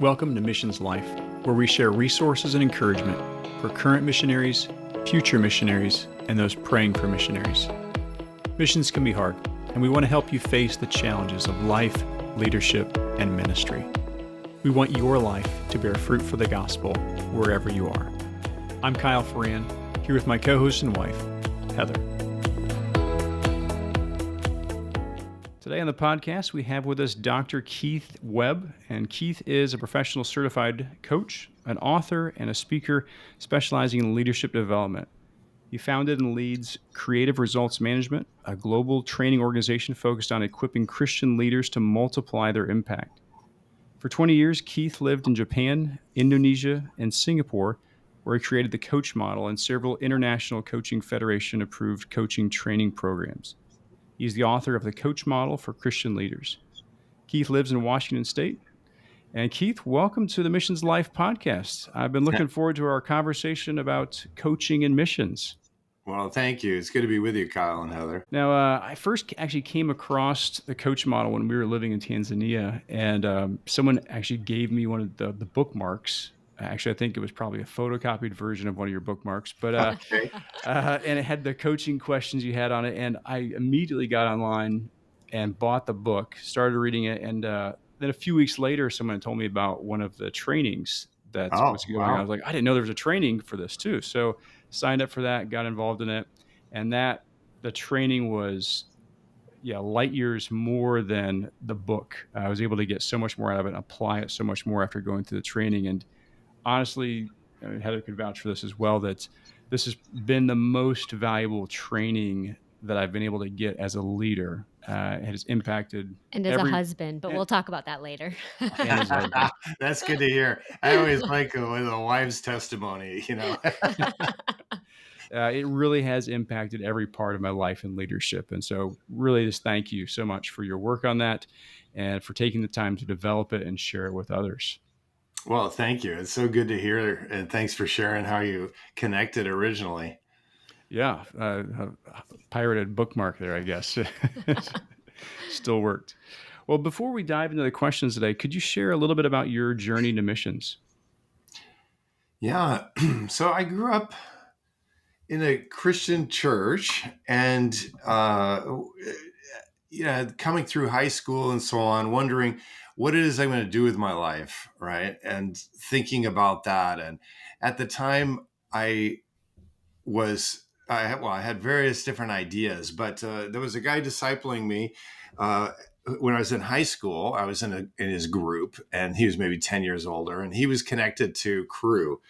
Welcome to Missions Life, where we share resources and encouragement for current missionaries, future missionaries, and those praying for missionaries. Missions can be hard, and we want to help you face the challenges of life, leadership, and ministry. We want your life to bear fruit for the gospel wherever you are. I'm Kyle Ferran, here with my co-host and wife, Heather. Today on the podcast, we have with us Dr. Keith Webb, and Keith is a professional certified coach, an author, and a speaker specializing in leadership development. He founded and leads Creative Results Management, a global training organization focused on equipping Christian leaders to multiply their impact. For 20 years, Keith lived in Japan, Indonesia, and Singapore, where he created the coach model and several International Coaching Federation-approved coaching training programs. He's the author of the Coach Model for Christian Leaders. Keith lives in Washington State. And Keith, welcome to the Missions Life podcast. I've been looking forward to our conversation about coaching and missions. Well, thank you. It's good to be with you, Kyle and Heather. Now, I first actually came across the Coach Model when we were living in Tanzania, and someone actually gave me one of the bookmarks. Actually, I think it was probably a photocopied version of one of your bookmarks, but Okay. and it had the coaching questions you had on it. And I immediately got online and bought the book, started reading it. And then a few weeks later, someone told me about one of the trainings that was going on. Wow. I was like, I didn't know there was a training for this too. So signed up for that, got involved in it. And the training was, light years more than the book. I was able to get so much more out of it and apply it so much more after going through the training. And honestly, Heather could vouch for this as well, that this has been the most valuable training that I've been able to get as a leader. It has impacted. And as a husband, but we'll talk about that later. That's good to hear. I always like it with a wife's testimony, It really has impacted every part of my life and leadership. And so really just thank you so much for your work on that and for taking the time to develop it and share it with others. Well, thank you. It's so good to hear. And thanks for sharing how you connected originally. Yeah. Pirated bookmark there, I guess. Still worked. Well, before we dive into the questions today, could you share a little bit about your journey to missions? Yeah. So I grew up in a Christian church and, coming through high school and so on, wondering what it is I'm going to do with my life, right? And thinking about that. And at the time I had various different ideas, but there was a guy discipling me when I was in high school. I was in his group, and he was maybe 10 years older, and he was connected to Cru,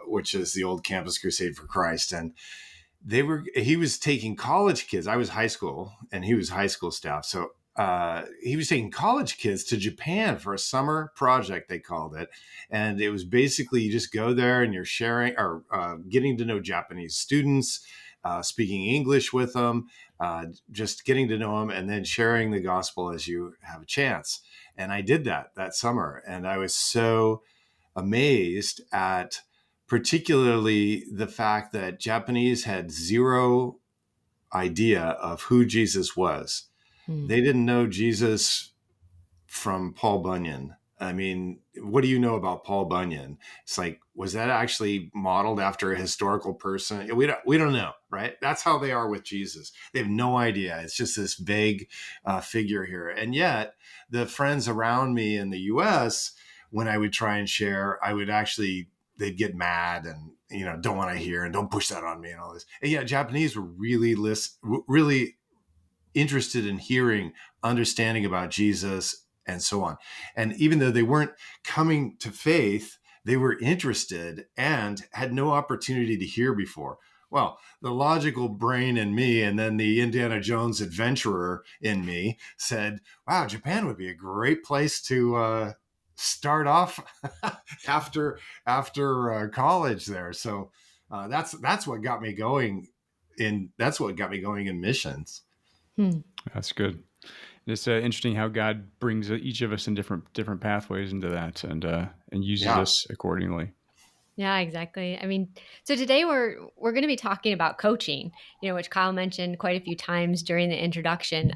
which is the old Campus Crusade for Christ. And he was taking college kids. I was high school, and he was high school staff. So he was taking college kids to Japan for a summer project, they called it. And it was basically you just go there and you're sharing or getting to know Japanese students, speaking English with them, just getting to know them, and then sharing the gospel as you have a chance. And I did that summer. And I was so amazed at particularly the fact that Japanese had zero idea of who Jesus was. They didn't know Jesus from Paul Bunyan. I mean, what do you know about Paul Bunyan? It's like, was that actually modeled after a historical person? We don't know, right? That's how they are with Jesus. They have no idea. It's just this vague figure here. And yet the friends around me in the US, when I would try and share, they'd get mad and, don't want to hear and don't push that on me and all this. And yeah, Japanese were really interested in hearing, understanding about Jesus and so on. And even though they weren't coming to faith, they were interested and had no opportunity to hear before. Well, the logical brain in me and then the Indiana Jones adventurer in me said, wow, Japan would be a great place to start off after college there. So that's what got me going in missions. That's good. It's interesting how God brings each of us in different pathways into that and uses us accordingly. Yeah, exactly. I mean, so today we're going to be talking about coaching, which Kyle mentioned quite a few times during the introduction.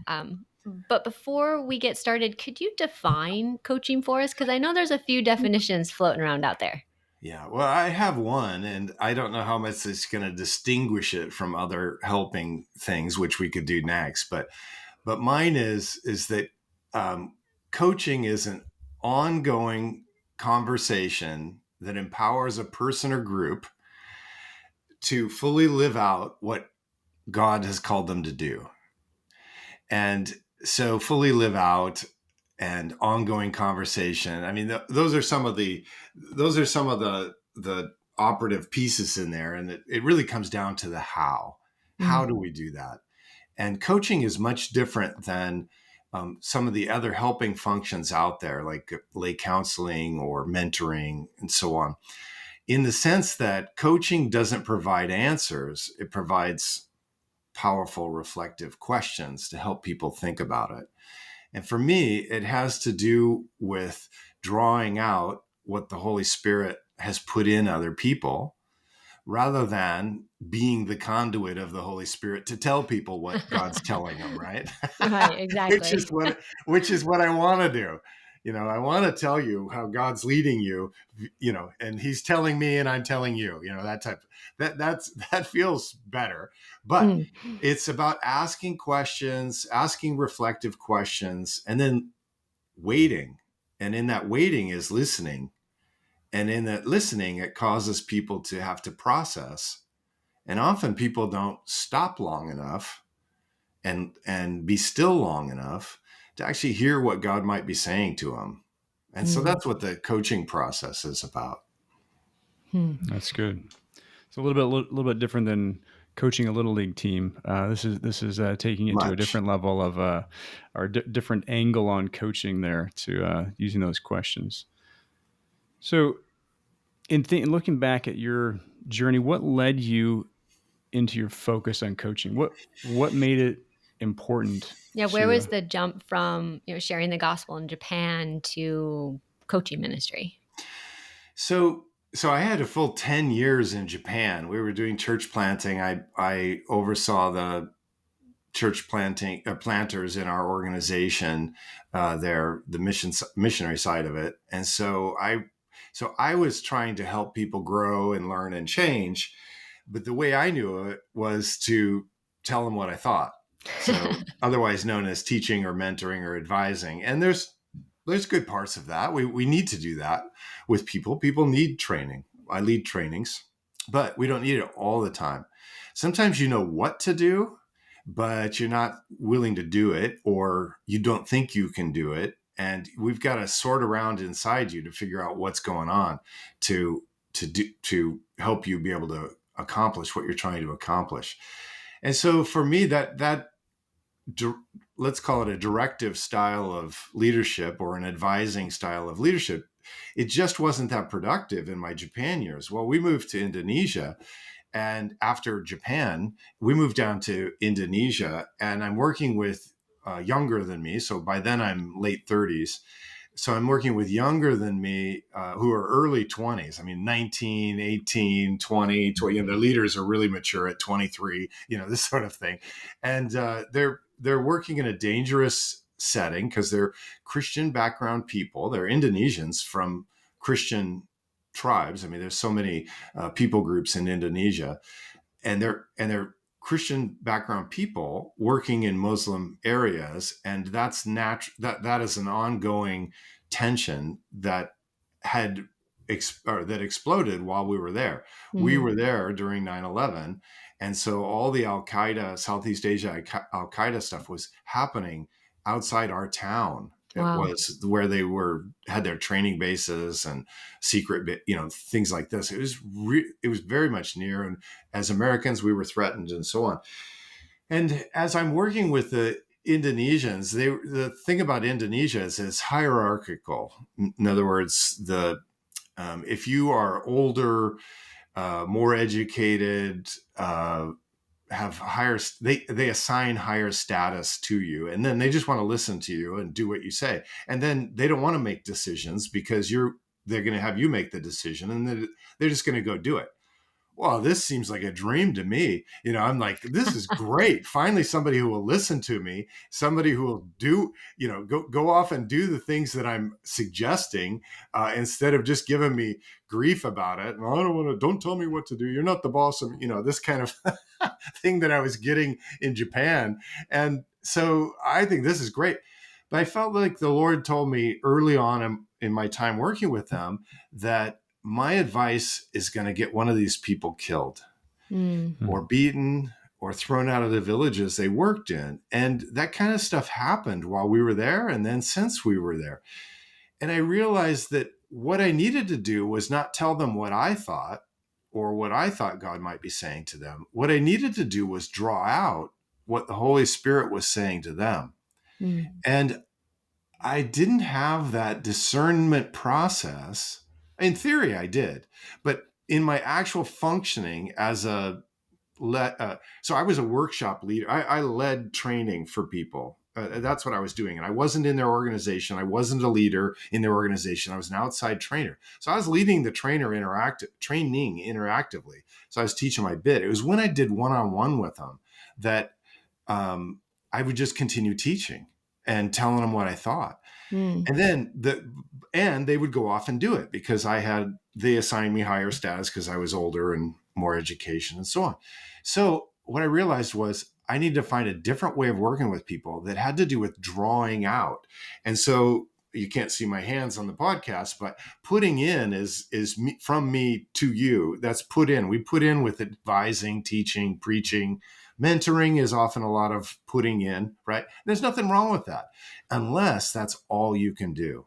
But before we get started, could you define coaching for us? Because I know there's a few definitions floating around out there. Yeah, well, I have one, and I don't know how much it's going to distinguish it from other helping things, which we could do next. But mine is that um, coaching is an ongoing conversation that empowers a person or group to fully live out what God has called them to do. And so fully live out and ongoing conversation. I mean, those are some of the the operative pieces in there, and it really comes down to the how. How do we do that? And coaching is much different than some of the other helping functions out there, like lay counseling or mentoring and so on, in the sense that coaching doesn't provide answers. It provides powerful, reflective questions to help people think about it. And for me, it has to do with drawing out what the Holy Spirit has put in other people, rather than being the conduit of the Holy Spirit to tell people what God's telling them, right? Right, which exactly. is what I want to do. I want to tell you how God's leading you, and he's telling me and I'm telling you, that type that feels better. But Mm. it's about asking questions, asking reflective questions, and then waiting. And in that waiting is listening. And in that listening, it causes people to have to process. And often people don't stop long enough and be still long enough to actually hear what God might be saying to them. And so Mm. that's what the coaching process is about. That's good. It's a little bit different than coaching a little league team. This is taking it to a Much. different level of or different angle on coaching there to using those questions. So, in looking back at your journey, what led you into your focus on coaching? What made it important Yeah, where was to? the jump from, sharing the gospel in Japan to coaching ministry? So I had a full 10 years in Japan. We were doing church planting. I oversaw the church planting planters in our organization there, the missionary side of it. And so I was trying to help people grow and learn and change, but the way I knew it was to tell them what I thought. So otherwise known as teaching or mentoring or advising. And there's good parts of that. We need to do that with people. People need training. I lead trainings, but we don't need it all the time. Sometimes you know what to do, but you're not willing to do it, or you don't think you can do it. And we've got to sort around inside you to figure out what's going on to help you be able to accomplish what you're trying to accomplish. And so for me, that let's call it a directive style of leadership or an advising style of leadership, it just wasn't that productive in my Japan years. Well, we moved to Indonesia, and after Japan, we moved down to Indonesia, and I'm working with younger than me. So by then I'm late 30s. So I'm working with younger than me who are early 20s. I mean, 19, 18, 20. The leaders are really mature at 23, this sort of thing. And they're working in a dangerous setting because they're Christian background people. They're Indonesians from Christian tribes. I mean, there's so many people groups in Indonesia, and they're Christian background people working in Muslim areas, and that's that is an ongoing tension that had that exploded while we were there. We were there during 9/11, and so all the Al Qaeda, Southeast Asia Al Qaeda stuff was happening outside our town. It Wow. was where they had their training bases and secret, things like this. It was very much near, and as Americans, we were threatened and so on. And as I'm working with the Indonesians, the thing about Indonesia is it's hierarchical. In other words, if you are older, more educated, have higher, they assign higher status to you, and then they just want to listen to you and do what you say, and then they don't want to make decisions because they're going to have you make the decision, and they're just going to go do it. wow, this seems like a dream to me. I'm like, this is great. Finally, somebody who will listen to me, somebody who will do, go off and do the things that I'm suggesting, instead of just giving me grief about it. And don't tell me what to do. You're not the boss of, this kind of thing that I was getting in Japan. And so I think this is great. But I felt like the Lord told me early on in my time working with them that my advice is going to get one of these people killed or beaten or thrown out of the villages they worked in. And that kind of stuff happened while we were there and then since we were there. And I realized that what I needed to do was not tell them what I thought or what I thought God might be saying to them. What I needed to do was draw out what the Holy Spirit was saying to them. And I didn't have that discernment process. In theory, I did, but in my actual functioning as so I was a workshop leader. I led training for people. That's what I was doing. And I wasn't in their organization. I wasn't a leader in their organization. I was an outside trainer. So I was leading the training interactively. So I was teaching my bit. It was when I did one-on-one with them that I would just continue teaching and telling them what I thought. And then they would go off and do it because they assigned me higher status because I was older and more education and so on. So what I realized was I needed to find a different way of working with people that had to do with drawing out. And so you can't see my hands on the podcast, but putting in is from me to you. That's put in. We put in with advising, teaching, preaching. Mentoring is often a lot of putting in, right? There's nothing wrong with that, unless that's all you can do.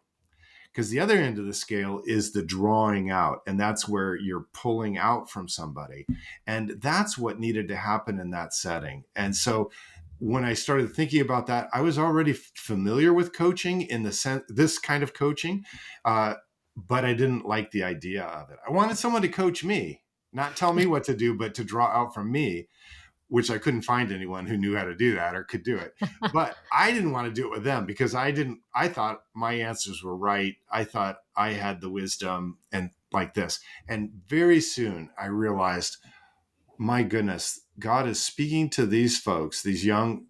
Because the other end of the scale is the drawing out, and that's where you're pulling out from somebody. And that's what needed to happen in that setting. And so when I started thinking about that, I was already familiar with coaching in the sense, this kind of coaching, but I didn't like the idea of it. I wanted someone to coach me, not tell me what to do, but to draw out from me, which I couldn't find anyone who knew how to do that or could do it. But I didn't want to do it with them because I thought my answers were right. I thought I had the wisdom and like this. And very soon I realized, my goodness, God is speaking to these folks, these young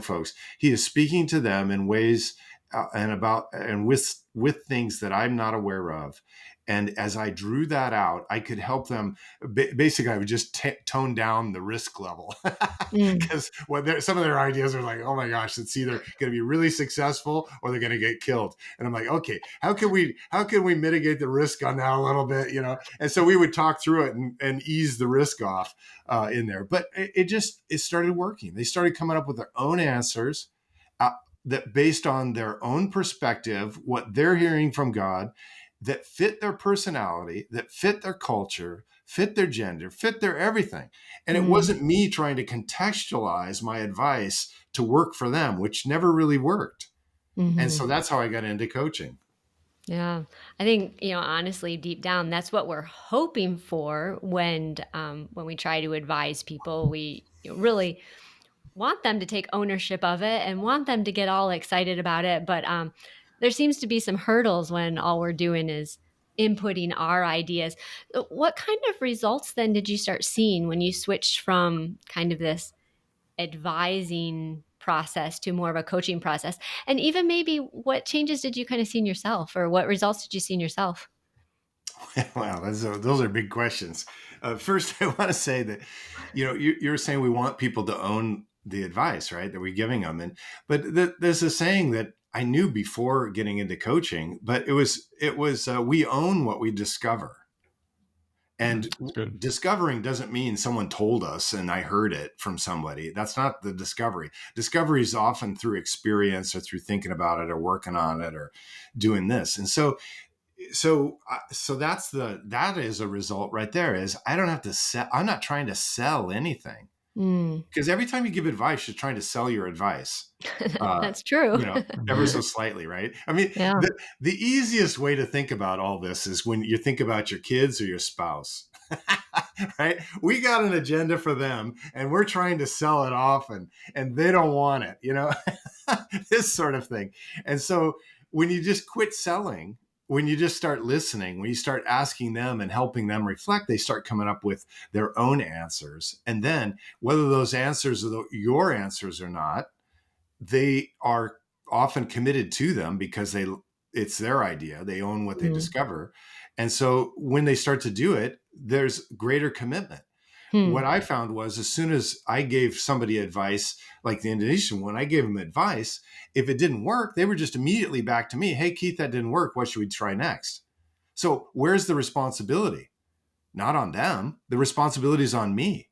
folks. He is speaking to them in ways and with things that I'm not aware of. And as I drew that out, I could help them. Basically, I would just tone down the risk level because some of their ideas are like, oh my gosh, it's either going to be really successful or they're going to get killed. And I'm like, okay, how can we mitigate the risk on that a little bit, And so we would talk through it and ease the risk off in there. But it started working. They started coming up with their own answers that based on their own perspective, what they're hearing from God, that fit their personality, that fit their culture, fit their gender, fit their everything. And it wasn't me trying to contextualize my advice to work for them, which never really worked. And so that's how I got into coaching. Yeah. I think, honestly, deep down, that's what we're hoping for when we try to advise people. We really want them to take ownership of it and want them to get all excited about it. But there seems to be some hurdles when all we're doing is inputting our ideas. What kind of results then did you start seeing when you switched from kind of this advising process to more of a coaching process? And even maybe what changes did you kind of see in yourself, or what results did you see in yourself? Wow, those are big questions. First, I want to say that, you're saying we want people to own the advice, right, that we're giving them. But there's a saying that I knew before getting into coaching, but it was we own what we discover. And discovering doesn't mean someone told us and I heard it from somebody. That's not the discovery. Discovery is often through experience or through thinking about it or working on it or doing this. And so that is a result right there. Is I don't have to sell. I'm not trying to sell anything. Because every time you give advice, you're trying to sell your advice. That's true. Ever so slightly, right? I mean, the easiest way to think about all this is when you think about your kids or your spouse, right? We got an agenda for them and we're trying to sell it off and they don't want it, this sort of thing. And so when you just quit selling when you just start listening, when you start asking them and helping them reflect, they start coming up with their own answers. And then whether those answers are your answers or not, they are often committed to them because it's their idea. They own what they discover. And so when they start to do it, there's greater commitment. What I found was as soon as I gave somebody advice, like the Indonesian, when I gave them advice, if it didn't work, they were just immediately back to me. Hey, Keith, that didn't work. What should we try next? So where's the responsibility? Not on them. The responsibility is on me.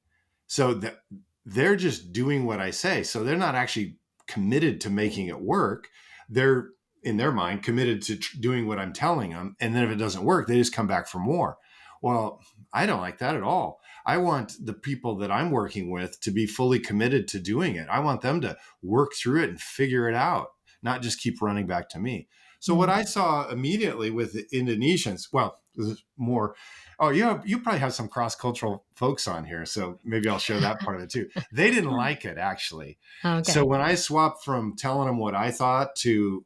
So that they're just doing what I say. So they're not actually committed to making it work. They're, in their mind, committed to doing what I'm telling them. And then if it doesn't work, they just come back for more. Well, I don't like that at all. I want the people that I'm working with to be fully committed to doing it. I want them to work through it and figure it out, not just keep running back to me. So what I saw immediately with the Indonesians, well, there's more. Oh, you probably have some cross-cultural folks on here, so maybe I'll show that part of it too. They didn't like it, actually. Okay. So when I swapped from telling them what I thought to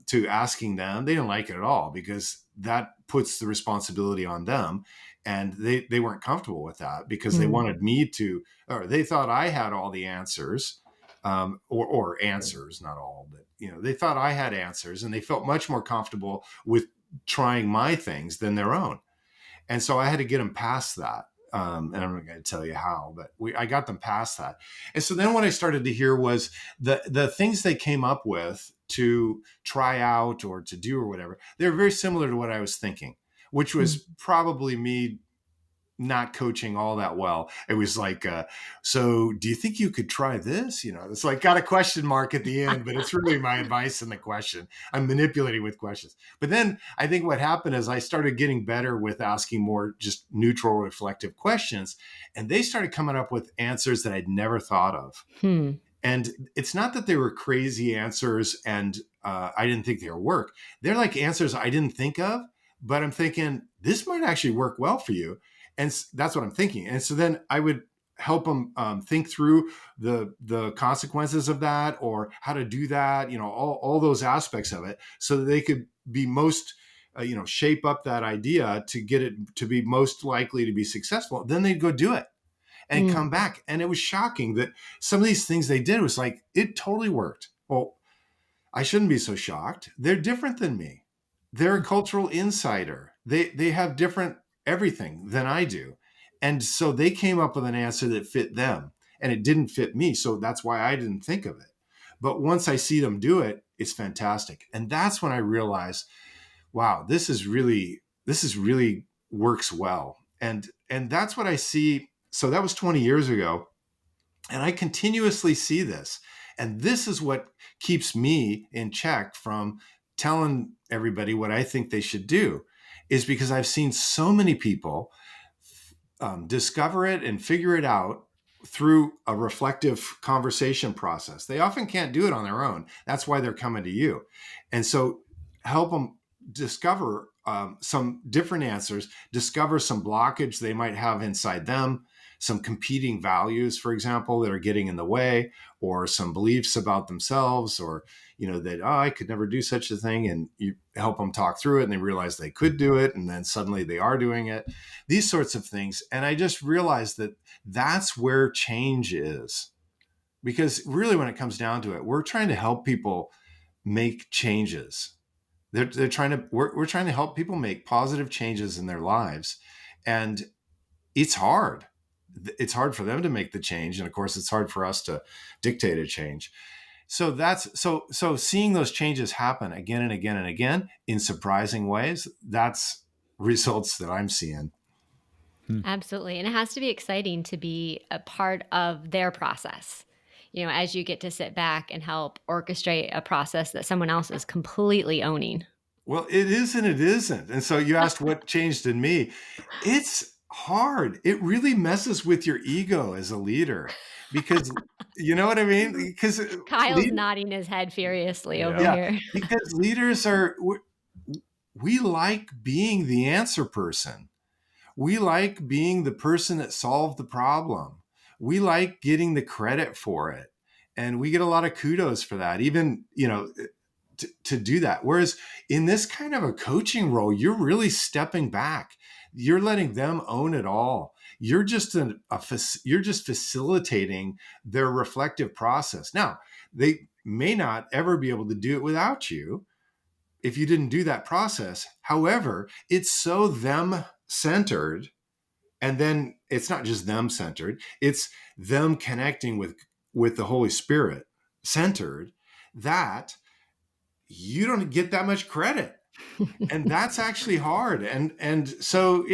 to asking them, they didn't like it at all, because that puts the responsibility on them. And they weren't comfortable with that, because they wanted me to, or they thought I had all the answers, or answers, not all, but they thought I had answers, and they felt much more comfortable with trying my things than their own. And so I had to get them past that. And I'm not going to tell you how, but I got them past that. And so then what I started to hear was the things they came up with to try out or to do or whatever, they're very similar to what I was thinking, which was probably me not coaching all that well. It was like, so do you think you could try this? It's like got a question mark at the end, but it's really my advice in the question. I'm manipulating with questions. But then I think what happened is I started getting better with asking more just neutral, reflective questions. And they started coming up with answers that I'd never thought of. And it's not that they were crazy answers and I didn't think they would work. They're like answers I didn't think of, but I'm thinking this might actually work well for you. And that's what I'm thinking. And so then I would help them think through the consequences of that, or how to do that, all those aspects of it, so that they could be most, shape up that idea to get it to be most likely to be successful. Then they'd go do it and come back. And it was shocking that some of these things they did was like, it totally worked. Well, I shouldn't be so shocked. They're different than me. They're a cultural insider. They have different everything than I do. And so they came up with an answer that fit them, and it didn't fit me. So that's why I didn't think of it. But once I see them do it, it's fantastic. And that's when I realized, wow, this is really works well. And that's what I see. So that was 20 years ago. And I continuously see this. And this is what keeps me in check from telling everybody what I think they should do, is because I've seen so many people discover it and figure it out through a reflective conversation process. They often can't do it on their own. That's why they're coming to you. And so help them discover some different answers, discover some blockage they might have inside them, some competing values, for example, that are getting in the way, or some beliefs about themselves, or, that, I could never do such a thing. And you help them talk through it, and they realize they could do it. And then suddenly they are doing it, these sorts of things. And I just realized that that's where change is, because really, when it comes down to it, we're trying to help people make changes. We're trying to help people make positive changes in their lives. And it's hard. It's hard for them to make the change. And of course, it's hard for us to dictate a change. So so seeing those changes happen again and again and again in surprising ways, that's results that I'm seeing. Absolutely. And it has to be exciting to be a part of their process, as you get to sit back and help orchestrate a process that someone else is completely owning. Well, it is and it isn't. And so you asked what changed in me. It's hard. It really messes with your ego as a leader, because you know what I mean? Because Kyle's nodding his head furiously over here. Because leaders we like being the answer person. We like being the person that solved the problem. We like getting the credit for it. And we get a lot of kudos for that. Even, to do that. Whereas in this kind of a coaching role, you're really stepping back. You're letting them own it all. You're just you're just facilitating their reflective process. Now, they may not ever be able to do it without you if you didn't do that process. However, it's so them centered. And then it's not just them centered, it's them connecting with the Holy Spirit centered, that you don't get that much credit. And that's actually hard. And so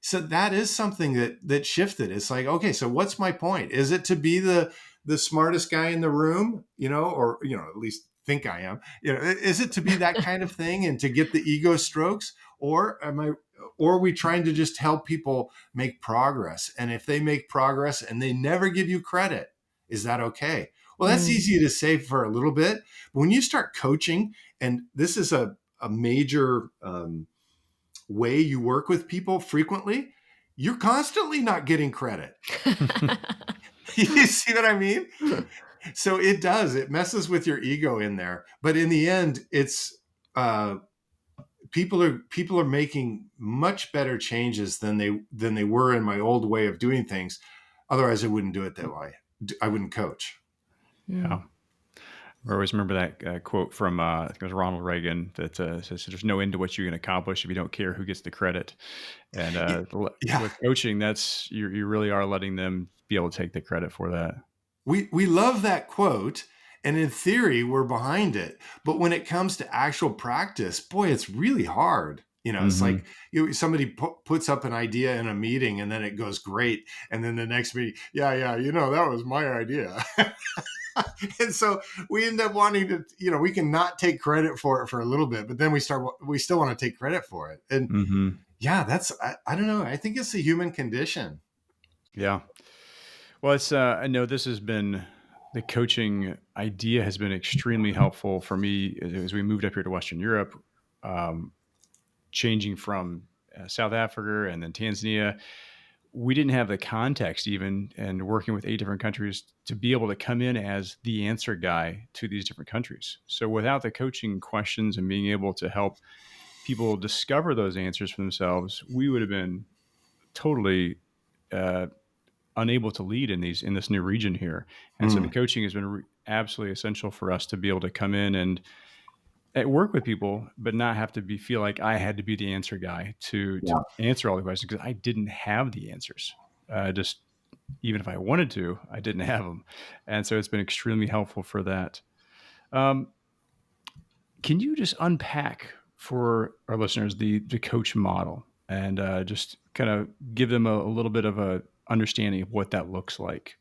so that is something that shifted. It's like, okay, so what's my point? Is it to be the smartest guy in the room, or at least think I am, is it to be that kind of thing and to get the ego strokes? Or are we trying to just help people make progress? And if they make progress and they never give you credit, is that okay? Well, that's easy to say for a little bit. But when you start coaching, and this is a major way you work with people frequently, you're constantly not getting credit. You see what I mean? So it messes with your ego in there. But in the end, it's people are making much better changes than they were in my old way of doing things. Otherwise, I wouldn't do it that way. I wouldn't coach. Yeah. I always remember that quote from I think it was Ronald Reagan that says, "There's no end to what you can accomplish if you don't care who gets the credit." And with coaching, that's you really are letting them be able to take the credit for that. We love that quote, and in theory, we're behind it. But when it comes to actual practice, boy, it's really hard. It's like somebody puts up an idea in a meeting, and then it goes great, and then the next meeting, that was my idea. And so we end up wanting to, we can not take credit for it for a little bit, but then we still want to take credit for it. And that's, I don't know. I think it's the human condition. Yeah. Well, I know this has been, the coaching idea has been extremely helpful for me as we moved up here to Western Europe, changing from South Africa and then Tanzania. We didn't have the context even, and working with 8 different countries, to be able to come in as the answer guy to these different countries. So without the coaching questions and being able to help people discover those answers for themselves, we would have been totally unable to lead in this new region here. And so the coaching has been absolutely essential for us to be able to come in and work with people, but not have to feel like I had to be the answer guy to answer all the questions, because I didn't have the answers. Just even if I wanted to, I didn't have them. And so it's been extremely helpful for that. Can you just unpack for our listeners the coach model and just kind of give them a little bit of a understanding of what that looks like?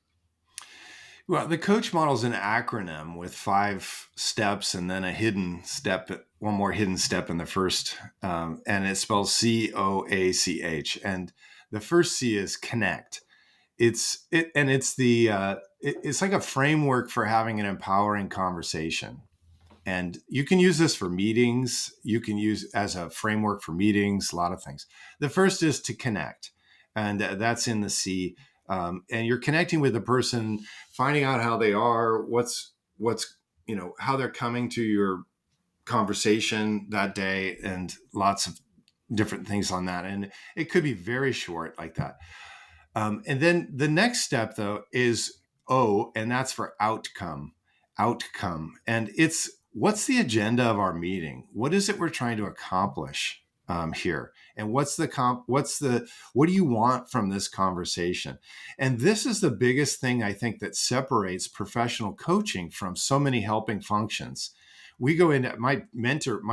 Well, the coach model is an acronym with 5 steps and then one more hidden step in the first, and it spells COACH. And the first C is connect. It's like a framework for having an empowering conversation. And you can use this for meetings. You can use as a framework for meetings, a lot of things. The first is to connect, and that's in the C. And you're connecting with the person, finding out how they are, what's how they're coming to your conversation that day, and lots of different things on that. And it could be very short like that. And then the next step, though, is O, and that's for outcome. And it's, what's the agenda of our meeting? What is it we're trying to accomplish here? And what do you want from this conversation? And this is the biggest thing, I think, that separates professional coaching from so many helping functions. We go into my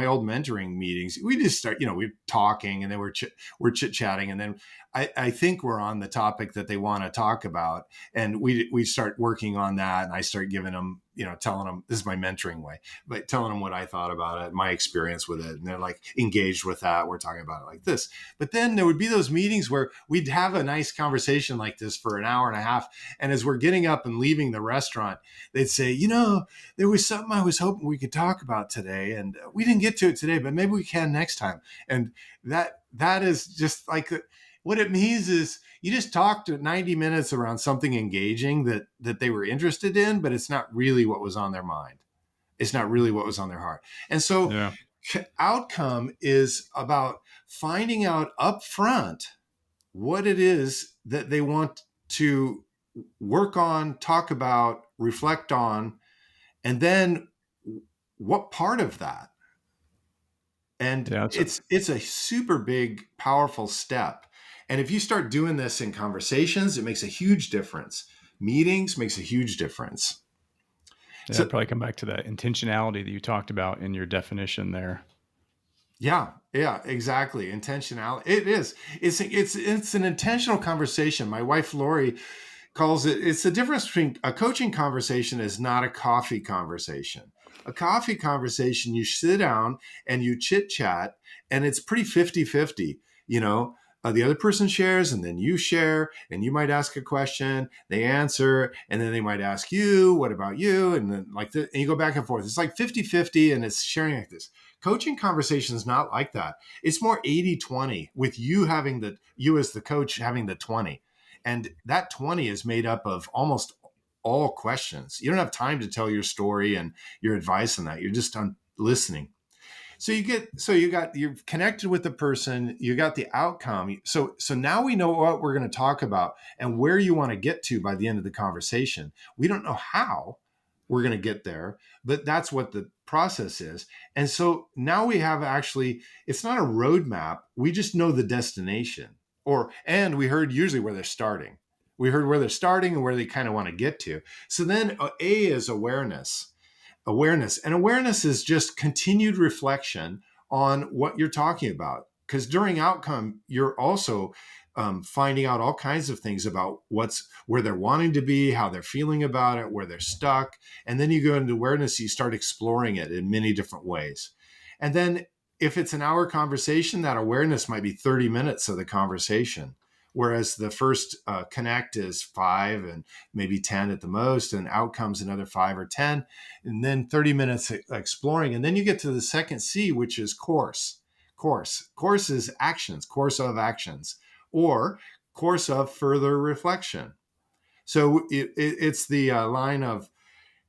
old mentoring meetings. We just start, we're talking, and then we're chit-chatting, and then I think we're on the topic that they want to talk about, and we start working on that, and I start giving them, telling them, this is my mentoring way, but telling them what I thought about it, my experience with it, and they're like engaged with that. We're talking about it like this. But then there would be those meetings where we'd have a nice conversation like this for an hour and a half, and as we're getting up and leaving the restaurant, they'd say, there was something I was hoping we could talk about today, and we didn't get to it today, but maybe we can next time. And that is just like, what it means is you just talked 90 minutes around something engaging that they were interested in, but it's not really what was on their mind. It's not really what was on their heart. And so Yeah. outcome is about finding out up front what it is that they want to work on, talk about, reflect on, and then what part of that. And Yeah. it's a super big, powerful step. And if you start doing this in conversations, it makes a huge difference. Meetings makes a huge difference. Yeah, So I'd probably come back to that intentionality that you talked about in your definition there. yeah, exactly. Intentionality. It is. It's an intentional conversation. My wife Lori calls it. It's the difference between a coaching conversation is not a coffee conversation. A coffee conversation, you sit down and you chit chat, and it's pretty 50-50. You know, the other person shares, and then you share, and you might ask a question, they answer, and then they might ask you, what about you? And then and you go back and forth. It's like 50-50, and it's sharing like this. Coaching conversation is not like that. It's more 80-20, with you as the coach having the 20. And that 20 is made up of almost all questions. You don't have time to tell your story and your advice on that. You're just on listening. So you're connected with the person, you got the outcome. So now we know what we're going to talk about and where you want to get to by the end of the conversation. We don't know how we're going to get there, but that's what the process is. And so now we have it's not a roadmap. We just know the destination, and we heard usually where they're starting. We heard where they're starting and where they kind of want to get to. So then A is awareness. And awareness is just continued reflection on what you're talking about. Because during outcome, you're also finding out all kinds of things about where they're wanting to be, how they're feeling about it, where they're stuck. And then you go into awareness, you start exploring it in many different ways. And then if it's an hour conversation, that awareness might be 30 minutes of the conversation. Whereas the first connect is 5 and maybe 10 at the most, and outcomes another 5 or 10, and then 30 minutes exploring. And then you get to the second C, which is course. Course is actions, course of actions, or course of further reflection. So it's the line of,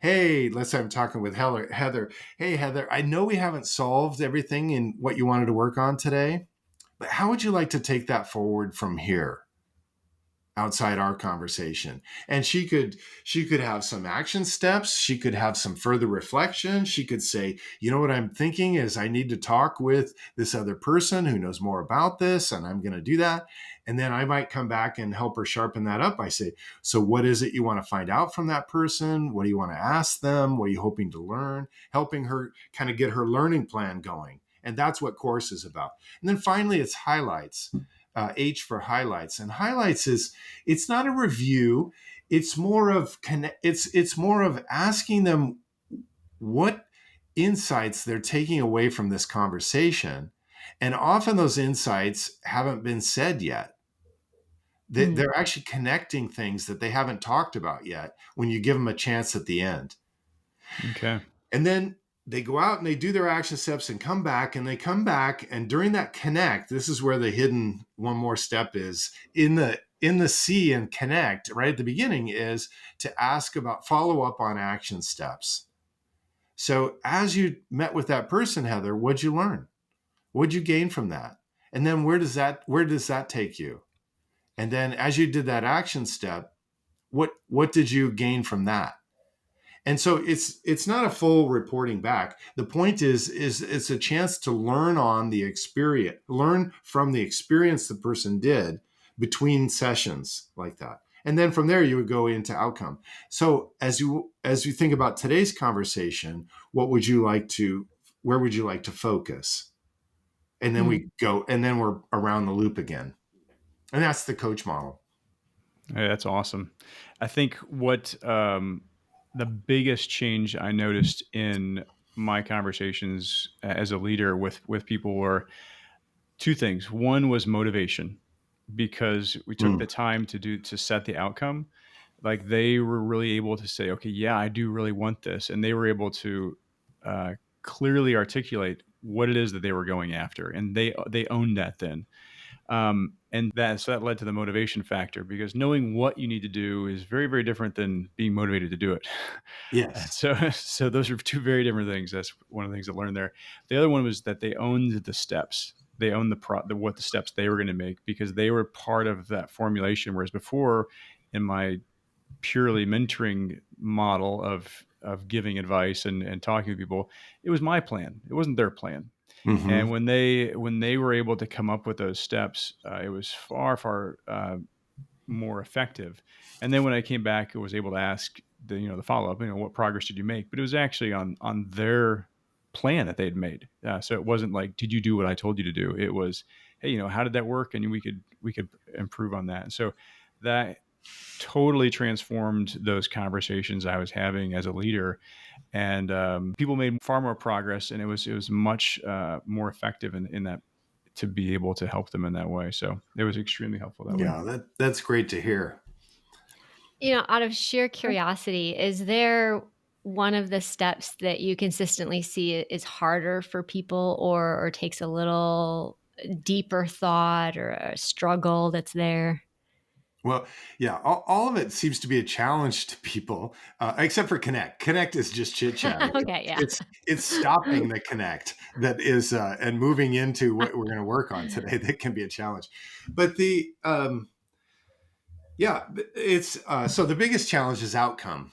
hey, let's say I'm talking with Heather. Hey, Heather, I know we haven't solved everything in what you wanted to work on today, but how would you like to take that forward from here? Outside our conversation. And she could have some action steps. She could have some further reflection. She could say, you know what I'm thinking is I need to talk with this other person who knows more about this, and I'm going to do that. And then I might come back and help her sharpen that up. I say, so what is it you want to find out from that person? What do you want to ask them? What are you hoping to learn? Helping her kind of get her learning plan going. And that's what course is about. And then finally, it's highlights. H for highlights. And highlights it's not a review. It's more of it's more of asking them what insights they're taking away from this conversation. And often those insights haven't been said yet. They're actually connecting things that they haven't talked about yet when you give them a chance at the end. Okay. And then they go out and they do their action steps and come back, and during that connect, this is where the hidden one more step is in the C and connect right at the beginning, is to ask about follow up on action steps. So as you met with that person, Heather, what'd you learn? What'd you gain from that? And then where does that take you? And then as you did that action step, what did you gain from that? And so it's not a full reporting back. The point is it's a chance to learn from the experience the person did between sessions like that. And then from there you would go into outcome. So as you think about today's conversation, where would you like to focus? And then we go, and then we're around the loop again. And that's the coach model. Hey, that's awesome. I think what the biggest change I noticed in my conversations as a leader with people were two things. One was motivation, because we took the time to set the outcome. Like, they were really able to say, okay, yeah, I do really want this. And they were able to clearly articulate what it is that they were going after. And they owned that then. And that led to the motivation factor, because knowing what you need to do is very, very different than being motivated to do it. And Yes. so those are two very different things. That's one of the things I learned there. The other one was that they owned the steps. They owned what the steps they were going to make, because they were part of that formulation. Whereas before, in my purely mentoring model of giving advice and talking to people, it was my plan. It wasn't their plan. Mm-hmm. And when they were able to come up with those steps, it was far more effective. And then when I came back, I was able to ask the follow up. What progress did you make? But it was actually on their plan that they had made. So it wasn't like, did you do what I told you to do? It was, hey, how did that work? And we could improve on that. And so that totally transformed those conversations I was having as a leader, and people made far more progress, and it was much more effective in that, to be able to help them in that way. So it was extremely helpful that way. Yeah, that's great to hear. Out of sheer curiosity, is there one of the steps that you consistently see is harder for people, or takes a little deeper thought, or a struggle that's there? Well, yeah, all of it seems to be a challenge to people, except for connect. Connect is just chit chatting. Okay, yeah. It's stopping the connect that is, and moving into what we're going to work on today. That can be a challenge, but it's so the biggest challenge is outcome.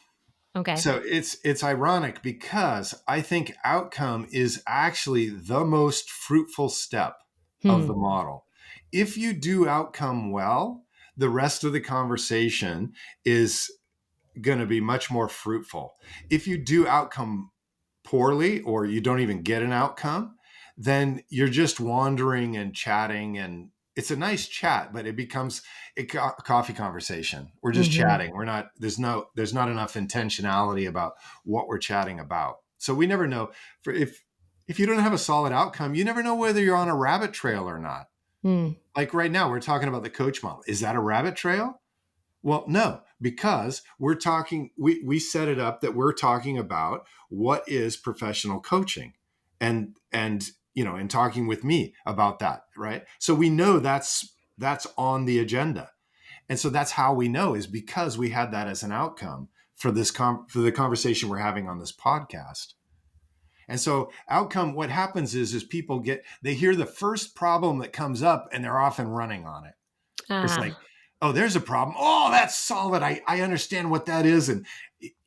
Okay. So it's ironic, because I think outcome is actually the most fruitful step of the model. If you do outcome well, the rest of the conversation is going to be much more fruitful. If you do outcome poorly, or you don't even get an outcome, then you're just wandering and chatting, and it's a nice chat, but it becomes a coffee conversation. We're just chatting. There's not enough intentionality about what we're chatting about. So we never know, if you don't have a solid outcome, you never know whether you're on a rabbit trail or not. Like right now, we're talking about the coach model. Is that a rabbit trail? Well, no, because we're talking, we set it up that we're talking about what is professional coaching, and talking with me about that, right? So we know that's on the agenda. And so that's how we know, is because we had that as an outcome for for the conversation we're having on this podcast. And so outcome, what happens is people they hear the first problem that comes up, and they're often running on it. It's like, oh, there's a problem. Oh, that's solid. I understand what that is. And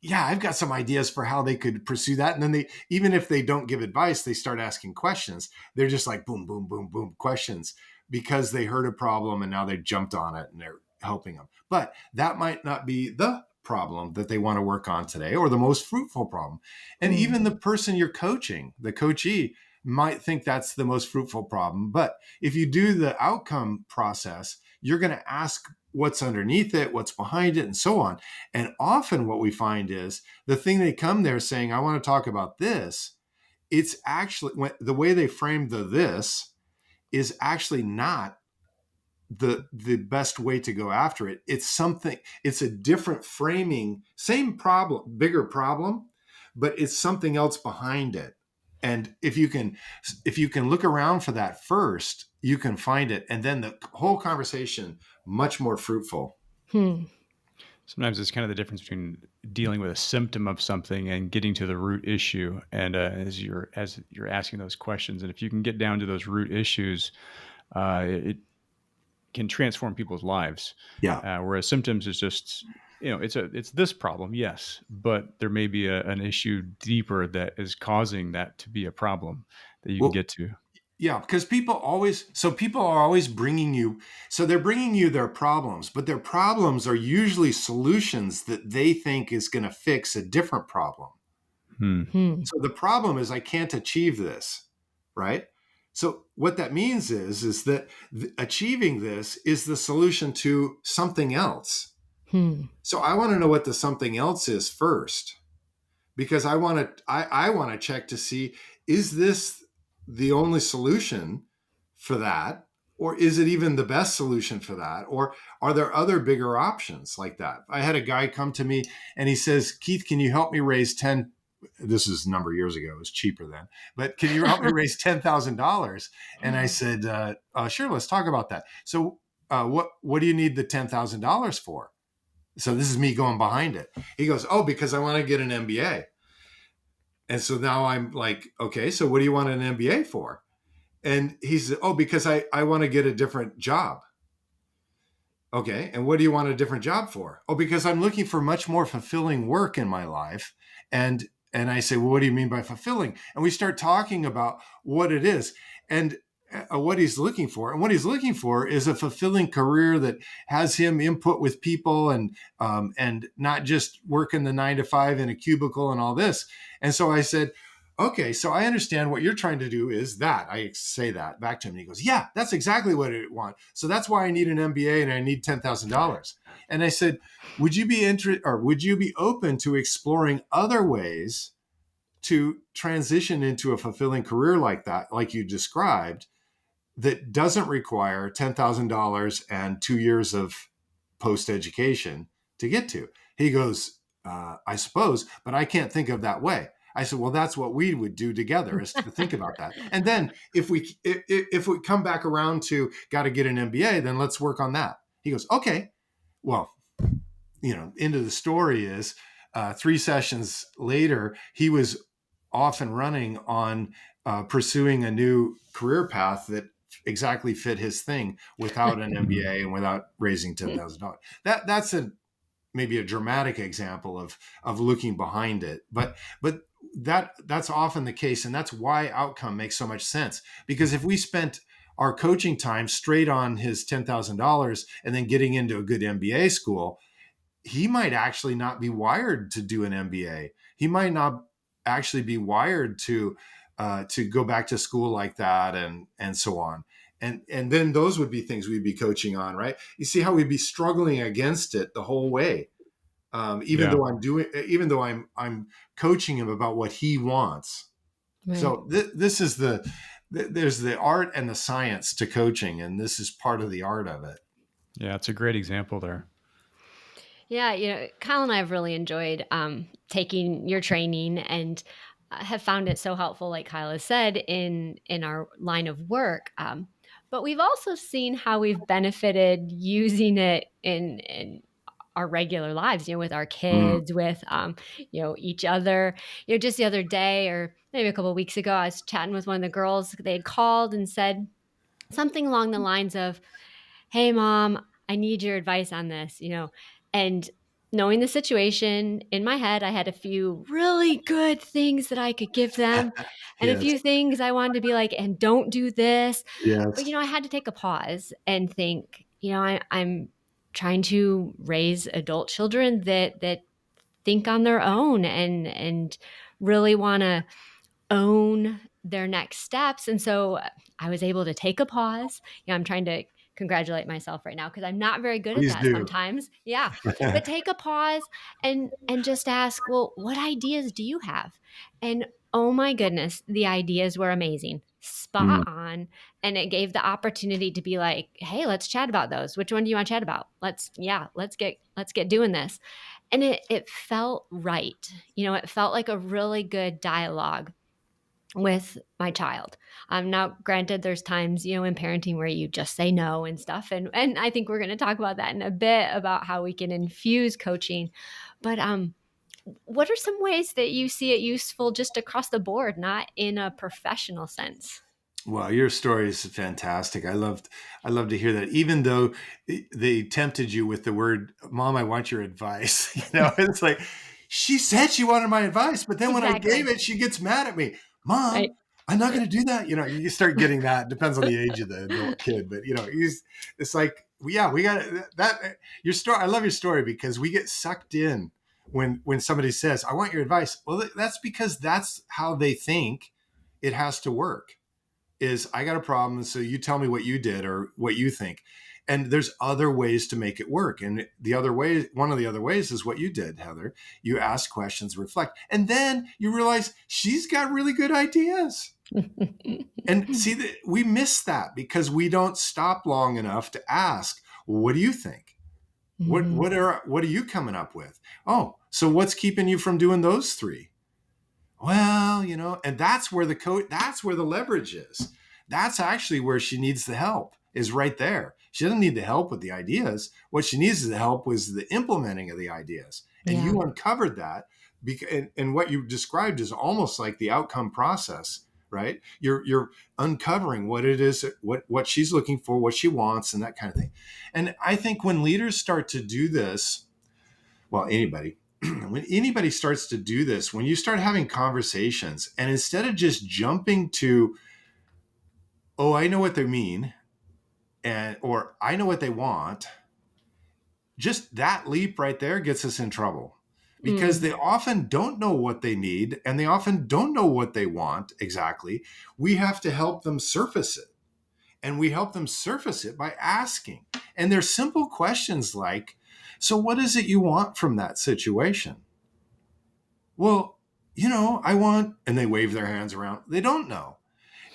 yeah, I've got some ideas for how they could pursue that. And then even if they don't give advice, they start asking questions. They're just like, boom, boom, boom, boom, questions, because they heard a problem and now they jumped on it and they're helping them. But that might not be the problem that they want to work on today, or the most fruitful problem. And even the person you're coaching, the coachee, might think that's the most fruitful problem. But if you do the outcome process, you're going to ask what's underneath it, what's behind it, and so on. And often what we find is the thing they come there saying, I want to talk about this, it's actually, the way they frame this is actually not the best way to go after it. It's a different framing, same problem, bigger problem, but it's something else behind it. And if you can look around for that first, you can find it. And then the whole conversation, much more fruitful. Sometimes it's kind of the difference between dealing with a symptom of something and getting to the root issue. And as you're asking those questions, and if you can get down to those root issues, it can transform people's lives. Yeah. Whereas symptoms is just, it's this problem, yes, but there may be an issue deeper that is causing that to be a problem that you can get to. Yeah, because people are always bringing you, so they're bringing you their problems, but their problems are usually solutions that they think is going to fix a different problem. So the problem is, I can't achieve this, right? So what that means is that achieving this is the solution to something else. So I want to know what the something else is first, because I want to check to see, is this the only solution for that? Or is it even the best solution for that? Or are there other bigger options like that? I had a guy come to me and he says, Keith, can you help me raise 10 this is a number of years ago, it was cheaper then, but can you help me raise $10,000? And I said, sure, let's talk about that. So what do you need the $10,000 for? So this is me going behind it. He goes, oh, because I want to get an MBA. And so now I'm like, okay, so what do you want an MBA for? And he said, oh, because I want to get a different job. Okay. And what do you want a different job for? Oh, because I'm looking for much more fulfilling work in my life. And I say, well, what do you mean by fulfilling? And we start talking about what it is and what he's looking for. And what he's looking for is a fulfilling career that has him input with people and not just working the 9 to 5 in a cubicle and all this. And so I said, okay, so I understand what you're trying to do is that. I say that back to him. And he goes, yeah, that's exactly what I want. So that's why I need an MBA and I need $10,000. And I said, would you be open to exploring other ways to transition into a fulfilling career like that, like you described, that doesn't require $10,000 and 2 years of post-education to get to? He goes, I suppose, but I can't think of that way. I said, well, that's what we would do together, is to think about that. And then if we come back around to got to get an MBA, then let's work on that. He goes, okay. Well, end of the story is 3 sessions later, he was off and running on pursuing a new career path that exactly fit his thing without an MBA and without raising $10,000. That's maybe a dramatic example of looking behind it, but that's often the case, and that's why outcome makes so much sense. Because if we spent our coaching time straight on his $10,000 and then getting into a good MBA school, he might actually not be wired to do an MBA. He might not actually be wired to go back to school like that, and so on. And then those would be things we'd be coaching on, right? You see how we'd be struggling against it the whole way. Even though I'm coaching him about what he wants. Right. So this is there's the art and the science to coaching, and this is part of the art of it. Yeah, it's a great example there. Yeah, Kyle and I have really enjoyed taking your training and have found it so helpful, like Kyle has said, in our line of work. But we've also seen how we've benefited using it in our regular lives, with our kids, with, each other. Just the other day, or maybe a couple of weeks ago, I was chatting with one of the girls. They had called and said something along the lines of, hey, Mom, I need your advice on this, and knowing the situation in my head, I had a few really good things that I could give them and a few things I wanted to be like, and don't do this. Yes. But, I had to take a pause and think, I'm trying to raise adult children that think on their own and really want to own their next steps. And so I was able to take a pause. I'm trying to congratulate myself right now because I'm not very good at that sometimes. Yeah. But take a pause and just ask, well, what ideas do you have? And oh my goodness, the ideas were amazing. Spot on. And it gave the opportunity to be like, hey, let's chat about those. Which one do you want to chat about? Let's get doing this. And it felt right. It felt like a really good dialogue with my child. Now, granted, there's times, in parenting where you just say no and stuff. And I think we're going to talk about that in a bit, about how we can infuse coaching. But what are some ways that you see it useful just across the board, not in a professional sense? Well, your story is fantastic. I love to hear that. Even though they tempted you with the word, Mom, I want your advice. It's like, she said she wanted my advice, but then when I gave it, she gets mad at me. Mom, right. I'm not going to do that. You start getting that. Depends on the age of the adult kid, but it's like, yeah, we got that. Your story. I love your story because we get sucked in when somebody says, I want your advice. Well, that's because that's how they think it has to work. Is I got a problem, so you tell me what you did or what you think. And there's other ways to make it work. And one of the other ways is what you did, Heather. You ask questions, reflect, and then you realize she's got really good ideas. And see, we miss that because we don't stop long enough to ask, well, what do you think? What are you coming up with? Oh, so what's keeping you from doing those 3? Well, and that's where that's where the leverage is. That's actually where she needs the help, is right there. She doesn't need the help with the ideas. What she needs is the help was the implementing of the ideas. And Yeah. you uncovered that, and what you described is almost like the outcome process, right? You're uncovering what it is, what she's looking for, what she wants, and that kind of thing. And I think when leaders start to do this, well, anybody, when anybody starts to do this, when you start having conversations, and instead of just jumping to, oh, I know what they mean, or I know what they want, just that leap right there gets us in trouble, because Mm. they often don't know what they need, and they often don't know what they want exactly. We have to help them surface it. And we help them surface it by asking. And they're simple questions like, so what is it you want from that situation? Well, I want, and they wave their hands around. They don't know.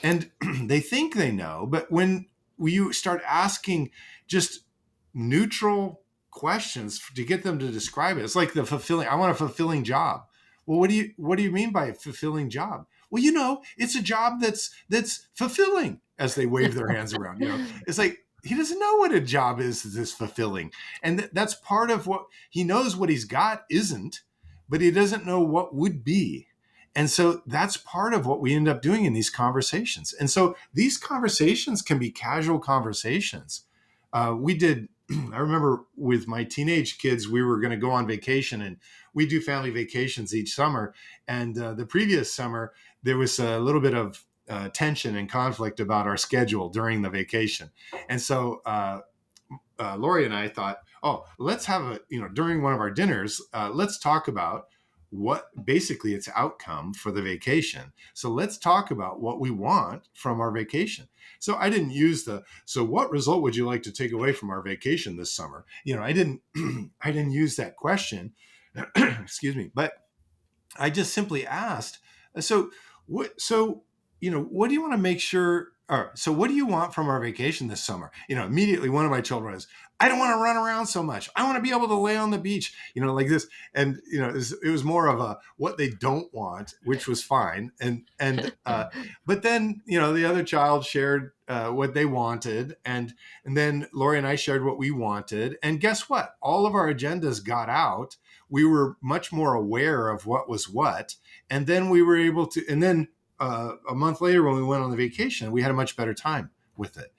And they think they know. But when you start asking just neutral questions to get them to describe it, it's like I want a fulfilling job. Well, what do you mean by a fulfilling job? Well, it's a job that's fulfilling, as they wave their hands around. It's like, he doesn't know what a job is that's fulfilling. And that's part of what he knows. What he's got isn't, but he doesn't know what would be. And so that's part of what we end up doing in these conversations. And so these conversations can be casual conversations. We did, I remember with my teenage kids, we were going to go on vacation, and we do family vacations each summer. And the previous summer, there was a little bit of tension and conflict about our schedule during the vacation. And so Lori and I thought, oh, let's have during one of our dinners, let's talk about what basically its outcome for the vacation. So let's talk about what we want from our vacation. So I didn't use so what result would you like to take away from our vacation this summer? I didn't, I didn't use that question, excuse me, but I just simply asked, what do you want to make sure, or so what do you want from our vacation this summer? Immediately one of my children is, I don't want to run around so much. I want to be able to lay on the beach, like this. And, it was more of a, what they don't want, which was fine. But then, the other child shared what they wanted. And then Lori and I shared what we wanted. And guess what? All of our agendas got out. We were much more aware of what was what. And then we were able to, and then a month later, when we went on the vacation, we had a much better time with it.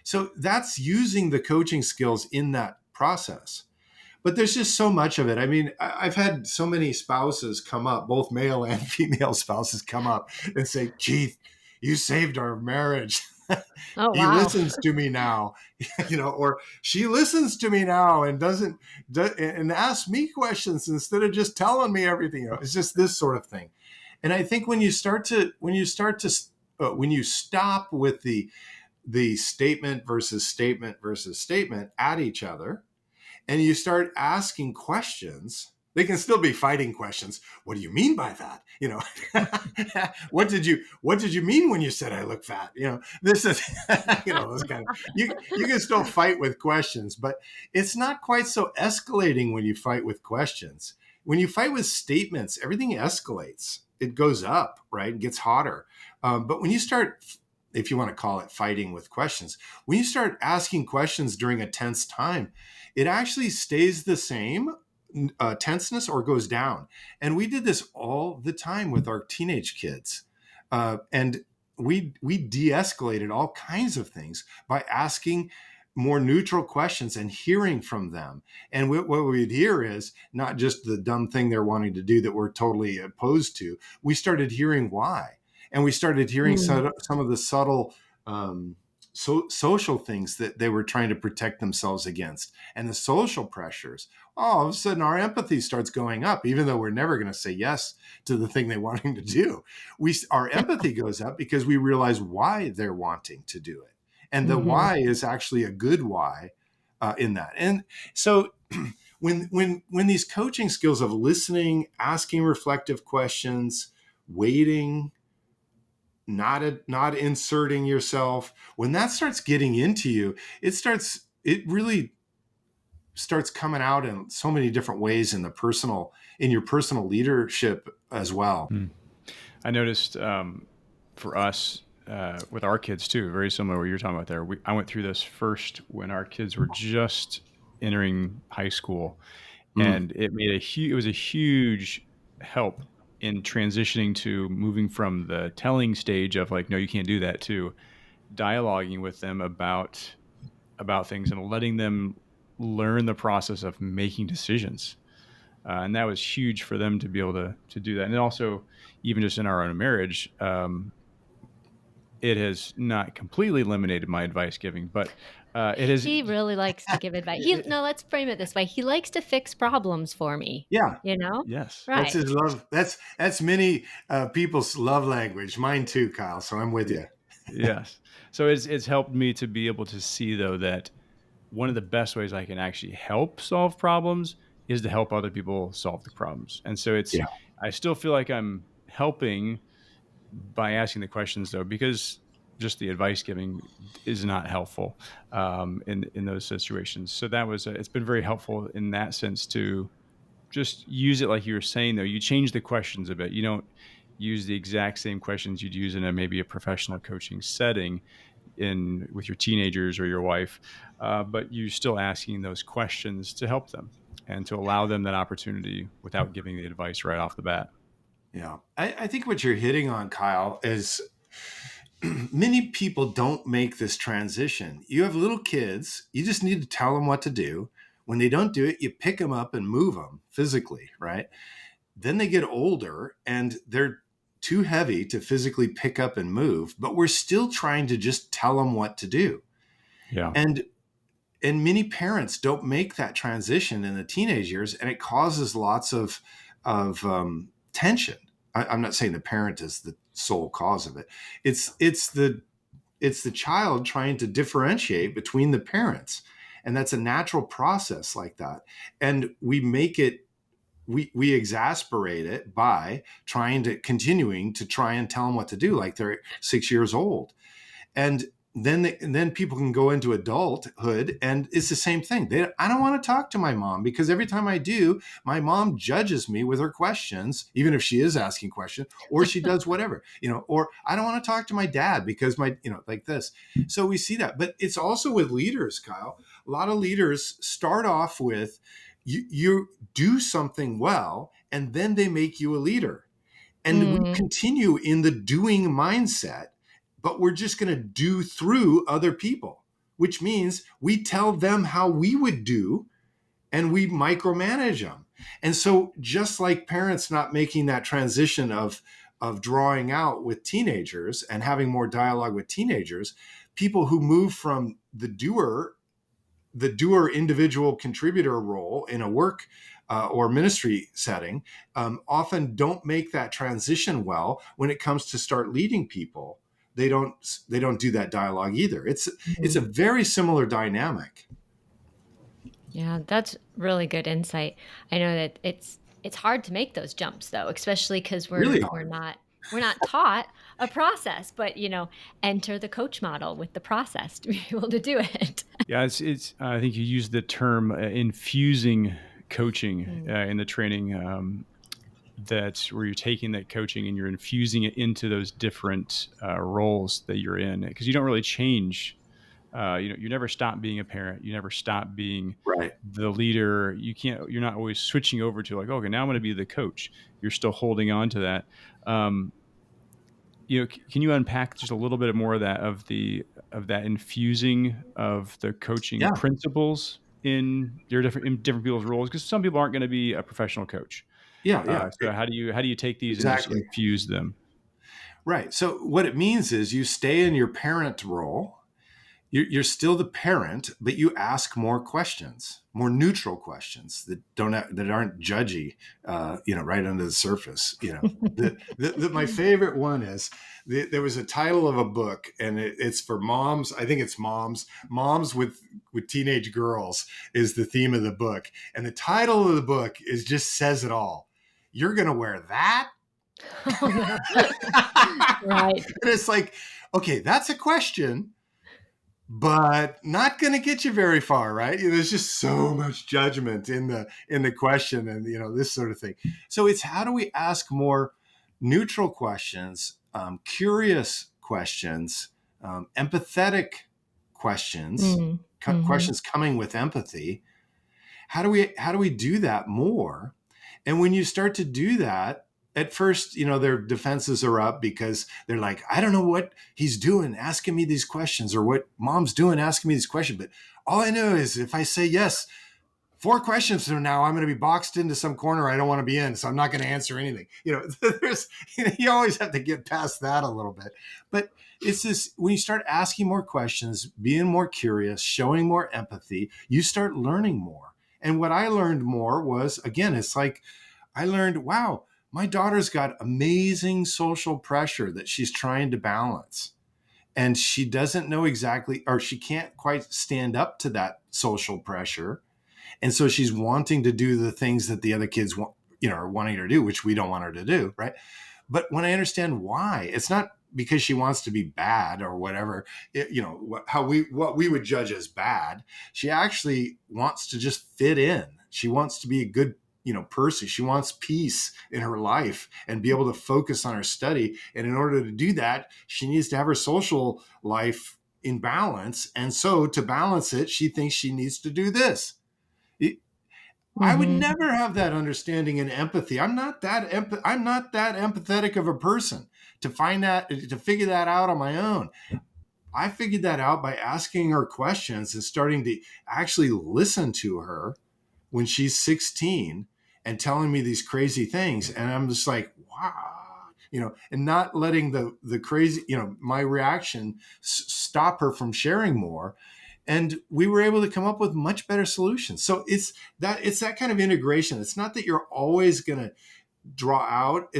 So that's using the coaching skills in that process. But there's just so much of it. I mean, I've had so many spouses come up, both male and female spouses come up and say, Keith, you saved our marriage. Oh, He wow. listens to me now, or she listens to me now and and asks me questions instead of just telling me everything. It's just this sort of thing. And I think when you stop with the statement versus statement at each other, and you start asking questions, they can still be fighting questions. What do you mean by that? What did you mean when you said I look fat? This is, those kind of, you can still fight with questions, but it's not quite so escalating when you fight with questions. When you fight with statements, everything escalates. It goes up, right? It gets hotter. But when you start, if you want to call it fighting with questions, when you start asking questions during a tense time, it actually stays the same tenseness or goes down. And we did this all the time with our teenage kids. And we de-escalated all kinds of things by asking more neutral questions and hearing from them. And what we'd hear is not just the dumb thing they're wanting to do that we're totally opposed to. We started hearing why. And we started hearing some of the subtle social things that they were trying to protect themselves against, and the social pressures. All of a sudden, our empathy starts going up, even though we're never going to say yes to the thing they wanting to do. Our empathy goes up because we realize why they're wanting to do it, and the why is actually a good why in that. And so, when these coaching skills of listening, asking reflective questions, waiting, not inserting yourself, when that starts getting into you, it really starts coming out in so many different ways in your personal leadership as well. I noticed for us with our kids too, very similar to what you're talking about there. I went through this first when our kids were just entering high school, Mm. and it was a huge help in transitioning to moving from the telling stage of like, no, you can't do that, to dialoguing with them about things and letting them learn the process of making decisions. And that was huge for them to be able to do that. And then also, even just in our own marriage, it has not completely eliminated my advice giving, but it has. He really likes to give advice. No, let's frame it this way. He likes to fix problems for me, Yeah, you know? Yes. that's Right. his love. That's many people's love language. Mine too, Kyle. So I'm with you. Yes. So it's helped me to be able to see though that one of the best ways I can actually help solve problems is to help other people solve the problems. And so Yeah. I still feel like I'm helping by asking the questions though, because just the advice giving is not helpful in those situations. So it's been very helpful in that sense to just use it like you were saying though. You change the questions a bit. You don't use the exact same questions you'd use in maybe a professional coaching setting in with your teenagers or your wife, but you're still asking those questions to help them and to allow them that opportunity without giving the advice right off the bat. Yeah. I think what you're hitting on, Kyle, is many people don't make this transition. You have little kids, you just need to tell them what to do. When they don't do it, you pick them up and move them physically, right? Then they get older and they're too heavy to physically pick up and move, but we're still trying to just tell them what to do. Yeah. And many parents don't make that transition in the teenage years, and it causes lots of tension. I'm not saying the parent is the sole cause of it. It's the child trying to differentiate between the parents, and that's a natural process like that. And we exasperate it by continuing to try and tell them what to do, like they're 6 years old. And then people can go into adulthood and it's the same thing. I don't want to talk to my mom because every time I do, my mom judges me with her questions, even if she is asking questions, or she does whatever, or I don't want to talk to my dad because like this. So we see that, but it's also with leaders, Kyle. A lot of leaders start off with, you do something well, and then they make you a leader. And we continue in the doing mindset, but we're just going to do through other people, which means we tell them how we would do and we micromanage them. And so just like parents not making that transition of drawing out with teenagers and having more dialogue with teenagers, people who move from the doer individual contributor role in a work or ministry setting often don't make that transition well when it comes to start leading people. They don't do that dialogue either. It's a very similar dynamic. Yeah, that's really good insight. I know that it's hard to make those jumps though, especially because Really we're hard. not taught a process, but enter the coach model with the process to be able to do it. Yeah. It's I think you used the term infusing coaching in the training. That's where you're taking that coaching and you're infusing it into those different roles that you're in, because you don't really change. You never stop being a parent. You never stop being Right. the leader. You're not always switching over to like, okay, now I'm going to be the coach. You're still holding on to that. Can you unpack just a little bit more of that infusing of the coaching Yeah. principles in different people's roles? Because some people aren't going to be a professional coach. Yeah. So how do you take these and just Exactly. infuse them? Right. So what it means is you stay in your parent role. You're still the parent, but you ask more questions, more neutral questions that aren't judgy, right under the surface. My favorite one is there was a title of a book, and it's for moms. I think it's moms with teenage girls is the theme of the book, and the title of the book just says it all. You're gonna wear that. Right. And it's like, okay, that's a question, but not going to get you very far, right? There's just so much judgment in the question, and this sort of thing. So it's how do we ask more neutral questions, curious questions, empathetic questions, Mm-hmm. questions coming with empathy. How do we do that more? And when you start to do that, at first, their defenses are up because they're like, I don't know what he's doing asking me these questions, or what mom's doing asking me these questions. But all I know is if I say yes, 4 questions from now, I'm going to be boxed into some corner I don't want to be in. So I'm not going to answer anything. There's, you always have to get past that a little bit. But it's this, when you start asking more questions, being more curious, showing more empathy, you start learning more. And what I learned more was, again, it's like I learned, wow, my daughter's got amazing social pressure that she's trying to balance. And she doesn't know exactly, or she can't quite stand up to that social pressure. And so she's wanting to do the things that the other kids want, are wanting her to do, which we don't want her to do, right? But when I understand why, it's not because she wants to be bad or whatever, what we would judge as bad. She actually wants to just fit in. She wants to be a good, person. She wants peace in her life and be able to focus on her study. And in order to do that, she needs to have her social life in balance. And so to balance it, she thinks she needs to do this. I would Mm-hmm. never have that understanding and empathy. I'm not that empathetic of a person to figure that out on my own. I figured that out by asking her questions and starting to actually listen to her when she's 16 and telling me these crazy things. And I'm just like, wow, and not letting the crazy, my reaction stop her from sharing more. And we were able to come up with much better solutions. So it's that kind of integration. It's not that you're always going to draw out.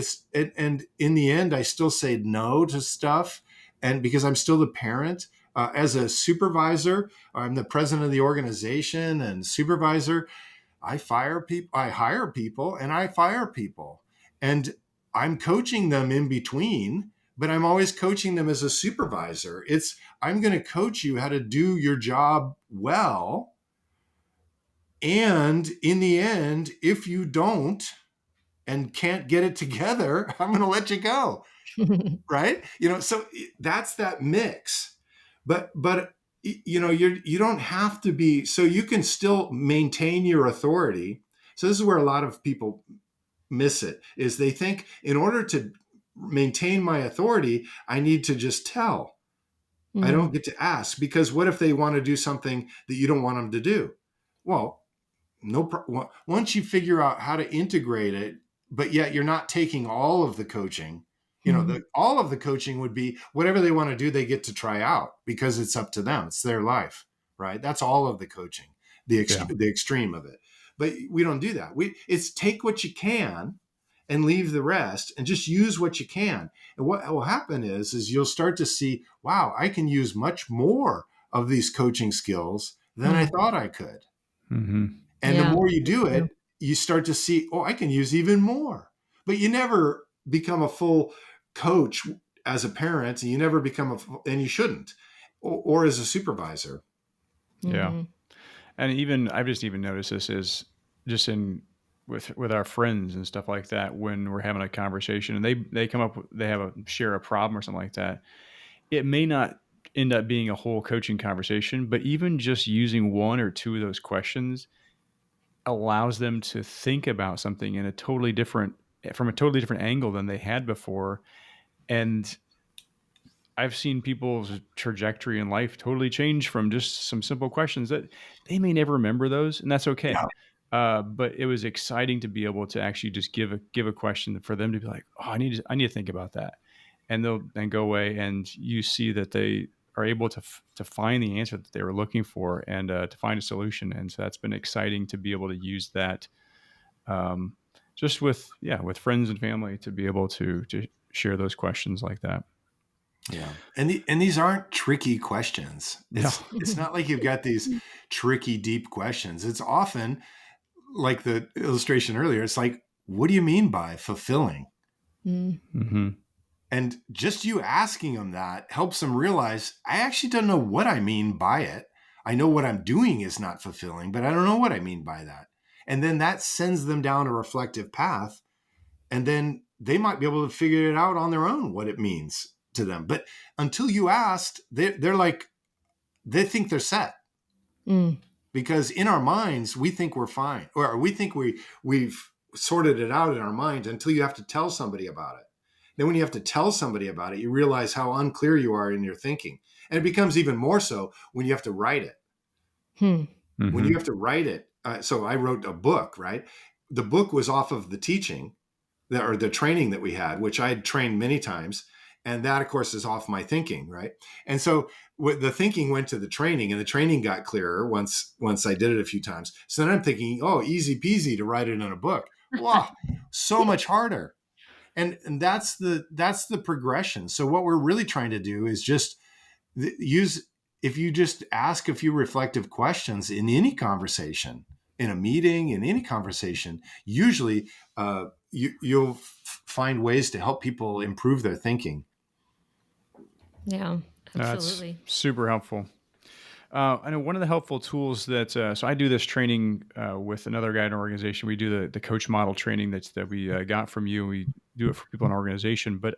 And in the end, I still say no to stuff, and because I'm still the parent. As a supervisor, I'm the president of the organization and supervisor. I hire people, and I fire people, and I'm coaching them in between. But I'm always coaching them as a supervisor. I'm going to coach you how to do your job well. And in the end, if you don't and can't get it together, I'm going to let you go. Right. So that's that mix. But you don't have to be, so you can still maintain your authority. So this is where a lot of people miss it, is they think in order to maintain my authority, I need to just tell. I don't get to ask, because what if they want to do something that you don't want them to do? Well, once you figure out how to integrate it, but yet you're not taking all of the coaching, all of the coaching would be whatever they want to do, they get to try out because it's up to them. It's their life, right? That's all of the coaching, the extreme of it. But we don't do that. It's take what you can and leave the rest, and just use what you can. And what will happen is you'll start to see, wow, I can use much more of these coaching skills than I thought I could. Mm-hmm. And the more you do it, you start to see, oh, I can use even more. But you never become a full coach as a parent, and you never become and you shouldn't, or as a supervisor. Yeah. And even I've just even noticed this is just with our friends and stuff like that, when we're having a conversation and they come up, share a problem or something like that. It may not end up being a whole coaching conversation, but even just using one or two of those questions allows them to think about something from a totally different angle than they had before. And I've seen people's trajectory in life totally change from just some simple questions that they may never remember those, and that's okay. Yeah. But it was exciting to be able to actually just give a question for them to be like, oh, I need to think about that. And they'll then go away, and you see that they are able to find the answer that they were looking for, and to find a solution. And so that's been exciting to be able to use that, just with friends and family, to be able to share those questions like that. Yeah. And these aren't tricky questions. It's not like you've got these tricky, deep questions. It's often like the illustration earlier. It's like, what do you mean by fulfilling? Mm-hmm. And just you asking them that helps them realize, I actually don't know what I mean by it. I know what I'm doing is not fulfilling, but I don't know what I mean by that. And then that sends them down a reflective path. And then they might be able to figure it out on their own, what it means to them. But until you asked, they're like, they think they're set. Because in our minds, we think we're fine, or we think we've sorted it out in our mind until you have to tell somebody about it. Then when you have to tell somebody about it, you realize how unclear you are in your thinking. And it becomes even more so when you have to write it. When you have to write it. So I wrote a book, right? The book was off of the teaching or the training that we had, which I had trained many times. And that, of course, is off my thinking, right? And so the thinking went to the training, and the training got clearer once I did it a few times. So then I'm thinking, oh, easy peasy to write it in a book. Wow, so much harder. And that's the progression. So what we're really trying to do is just if you just ask a few reflective questions in any conversation, in a meeting, in any conversation, usually you'll find ways to help people improve their thinking. Yeah, absolutely. That's super helpful. I know one of the helpful tools that, so I do this training with another guy in our organization. We do the coach model training that we got from you. We do it for people in our organization. But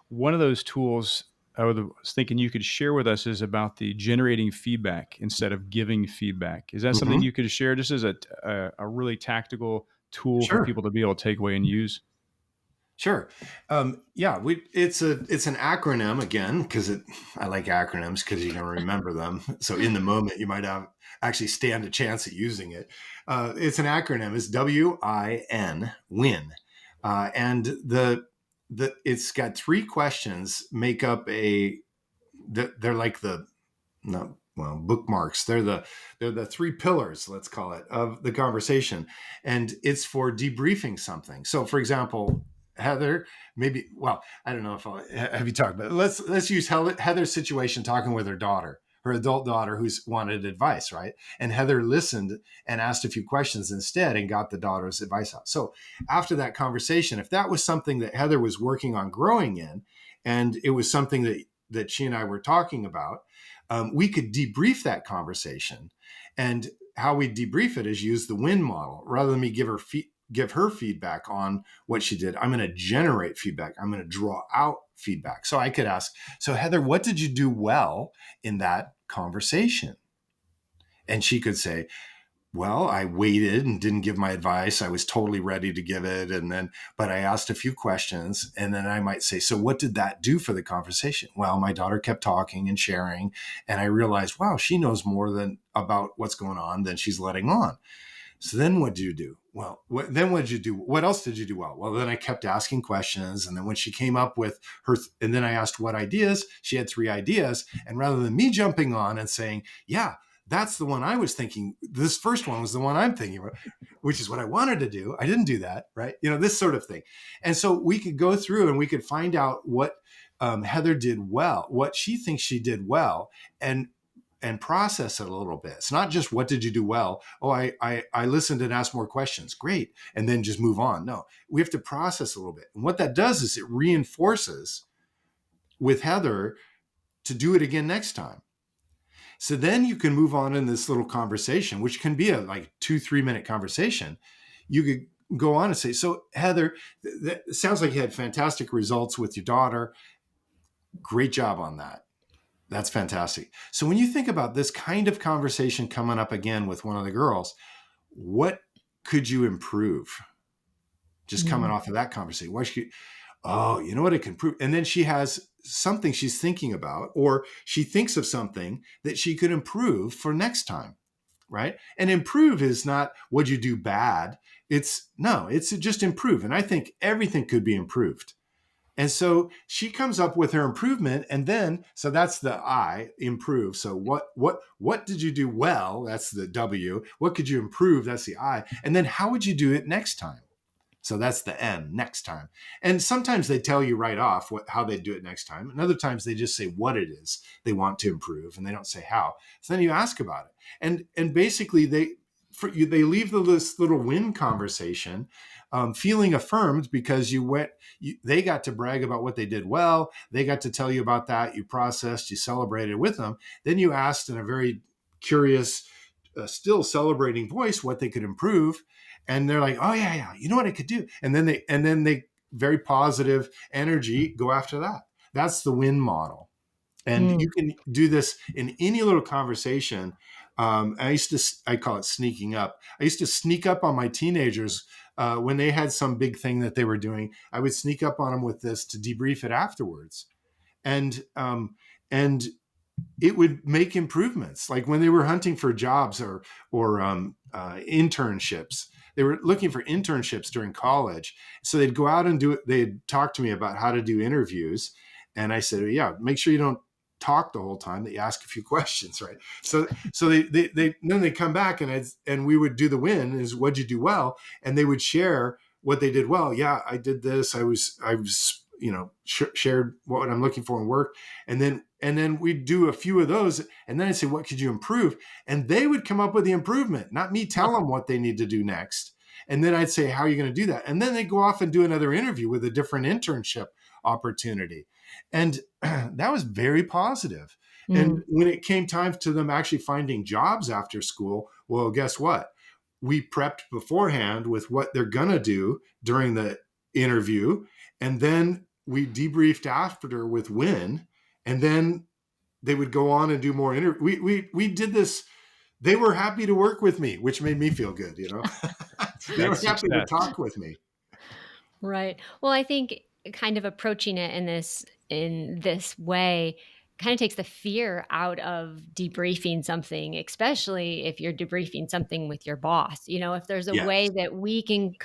one of those tools I was thinking you could share with us is about the generating feedback instead of giving feedback. Is that something you could share just as a really tactical tool for people to be able to take away and use? Sure. Yeah, it's an acronym again, because I like acronyms because you can remember them. So in the moment, you might actually stand a chance at using it. It's an acronym. It's WIN, win. And it's got 3 questions make up they're like bookmarks. They're the 3 pillars, let's call it, of the conversation. And it's for debriefing something. So for example, Heather, I don't know if have you talked, but let's use Heather's situation, talking with her daughter, her adult daughter, who's wanted advice, right? And Heather listened and asked a few questions instead and got the daughter's advice out. So after that conversation, if that was something that Heather was working on growing in, and it was something that she and I were talking about, we could debrief that conversation. And how we debrief it is use the WIN model. Rather than me give her feedback on what she did, I'm going to generate feedback. I'm going to draw out feedback. So I could ask, so Heather, what did you do well in that conversation? And she could say, well, I waited and didn't give my advice. I was totally ready to give it. But I asked a few questions, and then I might say, so what did that do for the conversation? Well, my daughter kept talking and sharing, and I realized, wow, she knows more about what's going on than she's letting on. So then what did you do? Well, then what did you do? What else did you do well? Well, then I kept asking questions. And then when she came up with and then I asked what ideas, she had 3 ideas. And rather than me jumping on and saying, yeah, that's the one I was thinking, this first one was the one I'm thinking about, which is what I wanted to do. I didn't do that, right? This sort of thing. And so we could go through and we could find out what Heather did well, what she thinks she did well, and process it a little bit. It's not just what did you do well? Oh, I listened and asked more questions. Great. And then just move on. No, we have to process a little bit. And what that does is it reinforces with Heather to do it again next time. So then you can move on in this little conversation, which can be a 2-3 minute conversation. You could go on and say, so Heather, that sounds like you had fantastic results with your daughter. Great job on that. That's fantastic. So when you think about this kind of conversation coming up again with one of the girls, what could you improve? Just coming off of that conversation. You know what it can improve? And then she has something she's thinking about, or she thinks of something that she could improve for next time, right? And improve is not what you do bad. It's just improve. And I think everything could be improved. And so she comes up with her improvement, and then, so that's the I, improve. So what did you do well? That's the W. What could you improve? That's the I. And then how would you do it next time? So that's the N, next time. And sometimes they tell you right off how they do it next time. And other times they just say what it is they want to improve, and they don't say how. So then you ask about it. And basically they leave this little win conversation feeling affirmed, because they got to brag about what they did well. They got to tell you about that. You processed, you celebrated with them. Then you asked in a very curious, still celebrating voice what they could improve. And they're like, oh yeah, you know what I could do. And then very positive energy, go after that. That's the win model. And Mm. you can do this in any little conversation. I call it sneaking up. I used to sneak up on my teenagers when they had some big thing that they were doing. I would sneak up on them with this to debrief it afterwards. And it would make improvements. Like when they were hunting for jobs or internships, they were looking for internships during college. So they'd go out and do it. They'd talk to me about how to do interviews. And I said, yeah, make sure you don't talk the whole time, that you ask a few questions, right? So then they come back and we would do the win is, what'd you do well? And they would share what they did well. Yeah, I did this. I was shared what I'm looking for in work. And then we'd do a few of those. And then I'd say, what could you improve? And they would come up with the improvement, not me tell them what they need to do next. And then I'd say, how are you going to do that? And then they go off and do another interview with a different internship opportunity. And that was very positive. And when it came time to them actually finding jobs after school, well, guess what? We prepped beforehand with what they're going to do during the interview. And then we debriefed after with when, and then they would go on and do more we did this. They were happy to work with me, which made me feel good, They were happy to talk with me. Right. Well, I think kind of approaching it in this way kind of takes the fear out of debriefing something, especially if you're debriefing something with your boss. If there's a way that we can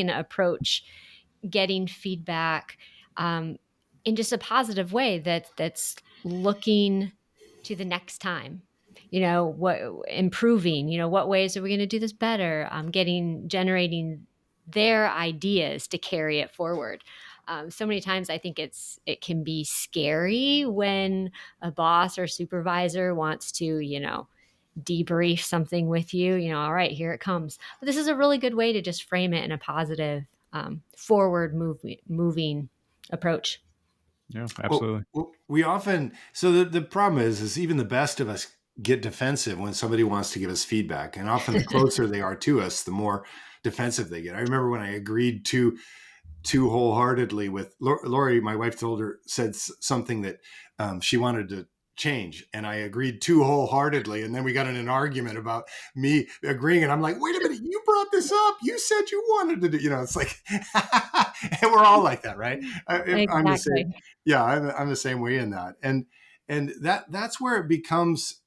approach getting feedback in just a positive way that's looking to the next time. What improving, what ways are we going to do this better? Generating their ideas to carry it forward. So many times I think it can be scary when a boss or supervisor wants to, debrief something with you, all right, here it comes. But this is a really good way to just frame it in a positive, forward moving approach. Yeah, absolutely. Well, we often, so the problem is even the best of us get defensive when somebody wants to give us feedback. And often the closer they are to us, the more defensive they get. I remember when I agreed too wholeheartedly with Lori, my wife said something that she wanted to change. And I agreed too wholeheartedly. And then we got in an argument about me agreeing. And I'm like, wait a minute, you brought this up. You said you wanted to do, it's like, and we're all like that, right? Exactly. I'm the same. Yeah, I'm the same way in that. And that's where it becomes,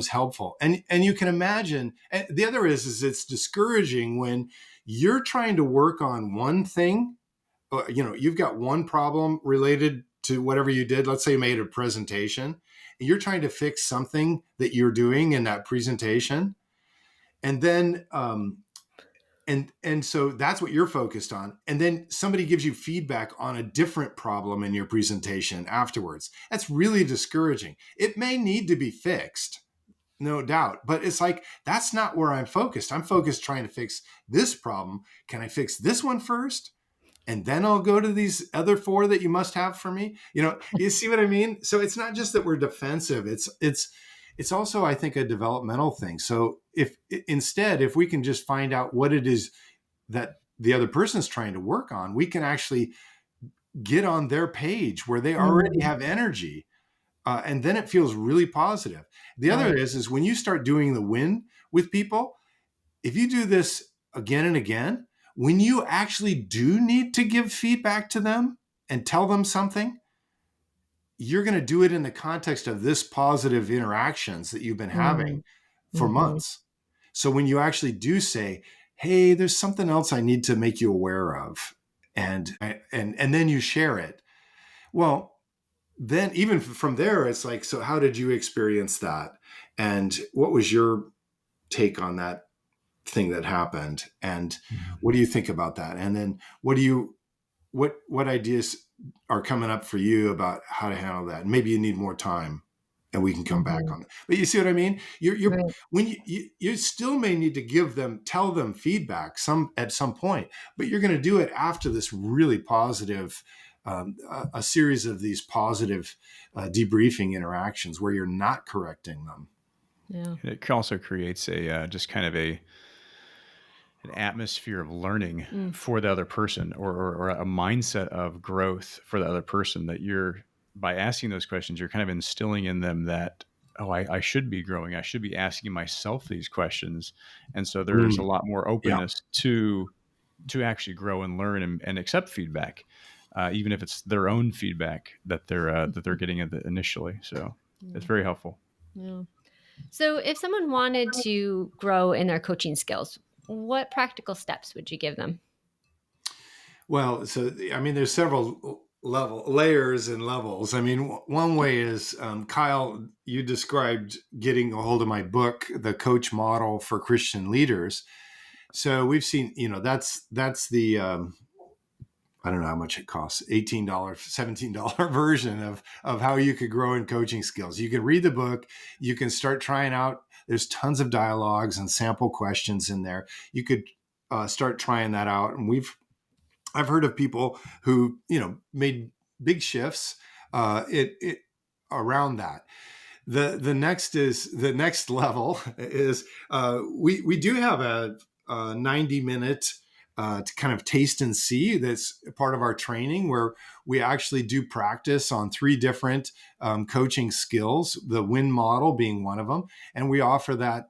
helpful. And you can imagine, and the other is it's discouraging when you're trying to work on one thing, you've got one problem related to whatever you did. Let's say you made a presentation and you're trying to fix something that you're doing in that presentation. And then, and so that's what you're focused on. And then somebody gives you feedback on a different problem in your presentation afterwards. That's really discouraging. It may need to be fixed, no doubt, but it's like, that's not where I'm focused. I'm focused trying to fix this problem. Can I fix this one first? And then I'll go to these other 4 that you must have for me. You see what I mean? So it's not just that we're defensive. It's also, I think, a developmental thing. So if we can just find out what it is that the other person's trying to work on, we can actually get on their page where they already have energy. And then it feels really positive. The other is when you start doing the win with people, if you do this again and again, when you actually do need to give feedback to them and tell them something, you're going to do it in the context of this positive interactions that you've been having for months. So when you actually do say, hey, there's something else I need to make you aware of, and then you share it. Well, then even from there, it's like, so how did you experience that? And what was your take on that thing that happened? And what do you think about that? And then what ideas are coming up for you about how to handle that? And maybe you need more time and we can come back on it. But you see what I mean? You're right. When you still may need to tell them feedback at some point, but you're going to do it after this really positive, a series of these positive debriefing interactions where you're not correcting them. Yeah. It also creates a just kind of a an atmosphere of learning Mm. for the other person, or a mindset of growth for the other person, that you're, by asking those questions, you're kind of instilling in them that, oh, I should be growing. I should be asking myself these questions. And so there's a Mm, lot more yeah. openness to actually grow and learn and accept feedback, even if it's their own feedback that they're getting initially. So it's Yeah. very helpful. Yeah. So, if someone wanted to grow in their coaching skills, what practical steps would you give them? Well, so I mean, there's several layers and levels. I mean, one way is, Kyle, you described getting a hold of my book, The Coach Model for Christian Leaders. So we've seen, that's the I don't know how much it costs, $18, $17 version of how you could grow in coaching skills. You can read the book, you can start trying out. There's tons of dialogues and sample questions in there. You could start trying that out, and I've heard of people who made big shifts it around that. The next level is, we do have a 90-minute to kind of taste and see, that's part of our training, where we actually do practice on 3 different coaching skills, the win model being one of them, and we offer that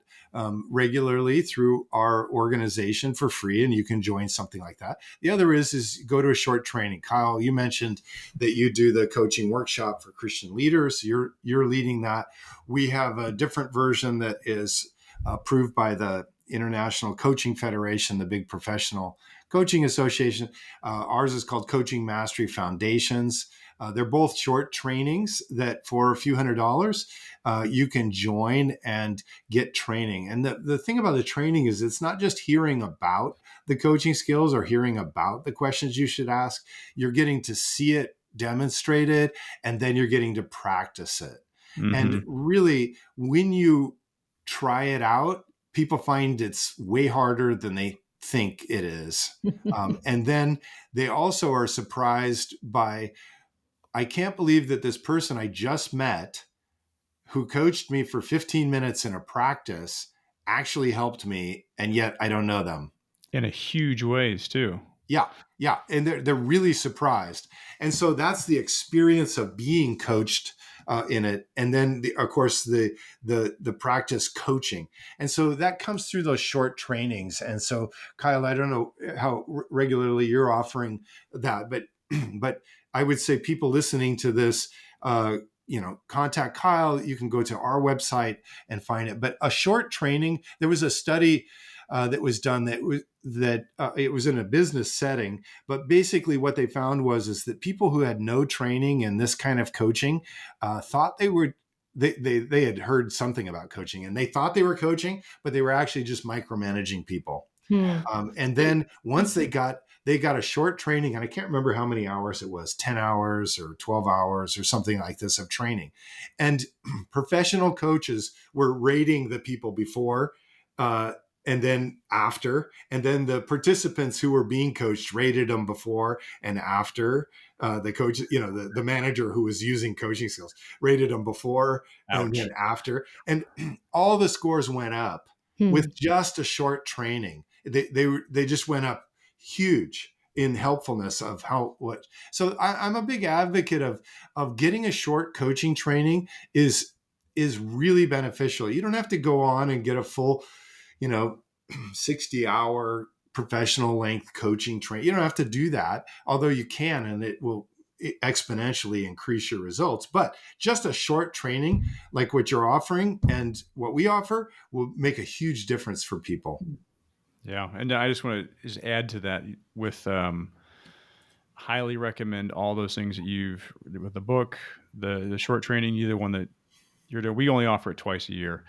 regularly through our organization for free, and you can join something like that. The other is go to a short training. Kyle, you mentioned that you do the coaching workshop for Christian leaders. You're leading that. We have a different version that is approved by the International Coaching Federation, the big professional coaching association. Ours is called Coaching Mastery Foundations. They're both short trainings that for a few $100s, you can join and get training. And the thing about the training is, it's not just hearing about the coaching skills or hearing about the questions you should ask. You're getting to see it demonstrated, and then you're getting to practice it. And Mm-hmm. really, when you try it out, people find it's way harder than they think it is. And then they also are surprised by, I can't believe that this person I just met, who coached me for 15 minutes in a practice, actually helped me, and yet I don't know them. In a huge ways too. Yeah, yeah, and they're really surprised, and so that's the experience of being coached in it, and then of course the practice coaching, and so that comes through those short trainings. And so, Kyle, I don't know how regularly you're offering that, but but I would say people listening to this, contact Kyle. You can go to our website and find it. But a short training, there was a study that was done that it was in a business setting, but basically what they found is that people who had no training in this kind of coaching thought they had heard something about coaching, and they thought they were coaching, but they were actually just micromanaging people. Hmm. And then once they got a short training, and I can't remember how many hours it was, 10 hours or 12 hours or something like this of training. And professional coaches were rating the people before and then after, and then the participants who were being coached rated them before and after. The coach, the manager who was using coaching skills rated them before and Ouch. then after. And all the scores went up Hmm. with just a short training. They just went up huge in helpfulness of what. So I'm a big advocate of getting a short coaching training is really beneficial. You don't have to go on and get a full, 60-hour professional length coaching training. You don't have to do that, although you can, and it will exponentially increase your results. But just a short training like what you're offering and what we offer will make a huge difference for people. Yeah, and I just want to just add to that with highly recommend all those things that you've with the book, the short training, either one that you're doing. We only offer it twice a year,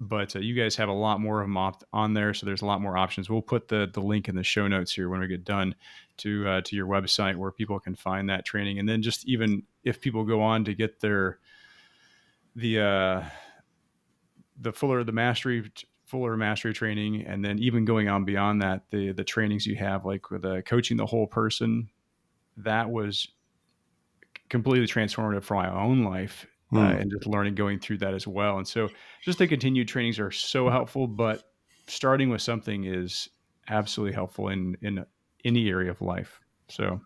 but you guys have a lot more of them on there, so there's a lot more options. We'll put the link in the show notes here when we get done to your website where people can find that training, and then just even if people go on to get the fuller mastery training, and then even going on beyond that, the trainings you have, like with coaching the whole person, that was completely transformative for my own life, and just learning, going through that as well. And so just the continued trainings are so helpful, but starting with something is absolutely helpful in any area of life. So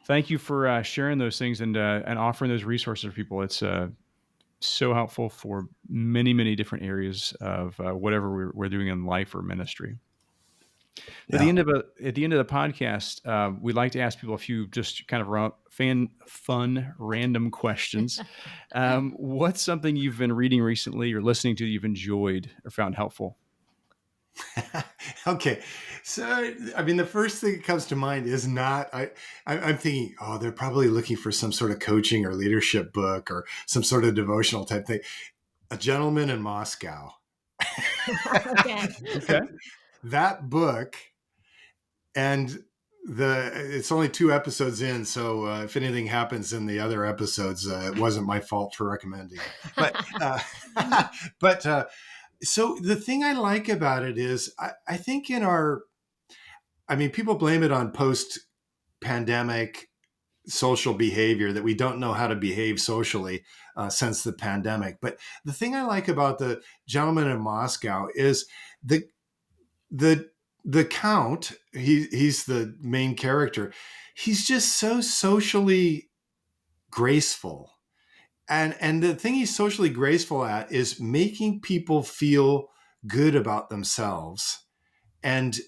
thank you for sharing those things and offering those resources for people. It's so helpful for many, many different areas of whatever we're doing in life or ministry. At the Yeah. end of the podcast, we'd like to ask people a few just kind of fun, random questions. What's something you've been reading recently or listening to that you've enjoyed or found helpful? Okay. So, I mean, the first thing that comes to mind is not, I'm thinking, oh, they're probably looking for some sort of coaching or leadership book or some sort of devotional type thing. A Gentleman in Moscow. Okay. Okay. That book, and it's only 2 episodes in, so if anything happens in the other episodes, it wasn't my fault for recommending it. But so the thing I like about it is I think people blame it on post pandemic social behavior, that we don't know how to behave socially since the pandemic. But the thing I like about the Gentleman in Moscow is the the count. He's the main character. He's just so socially graceful. And the thing he's socially graceful at is making people feel good about themselves and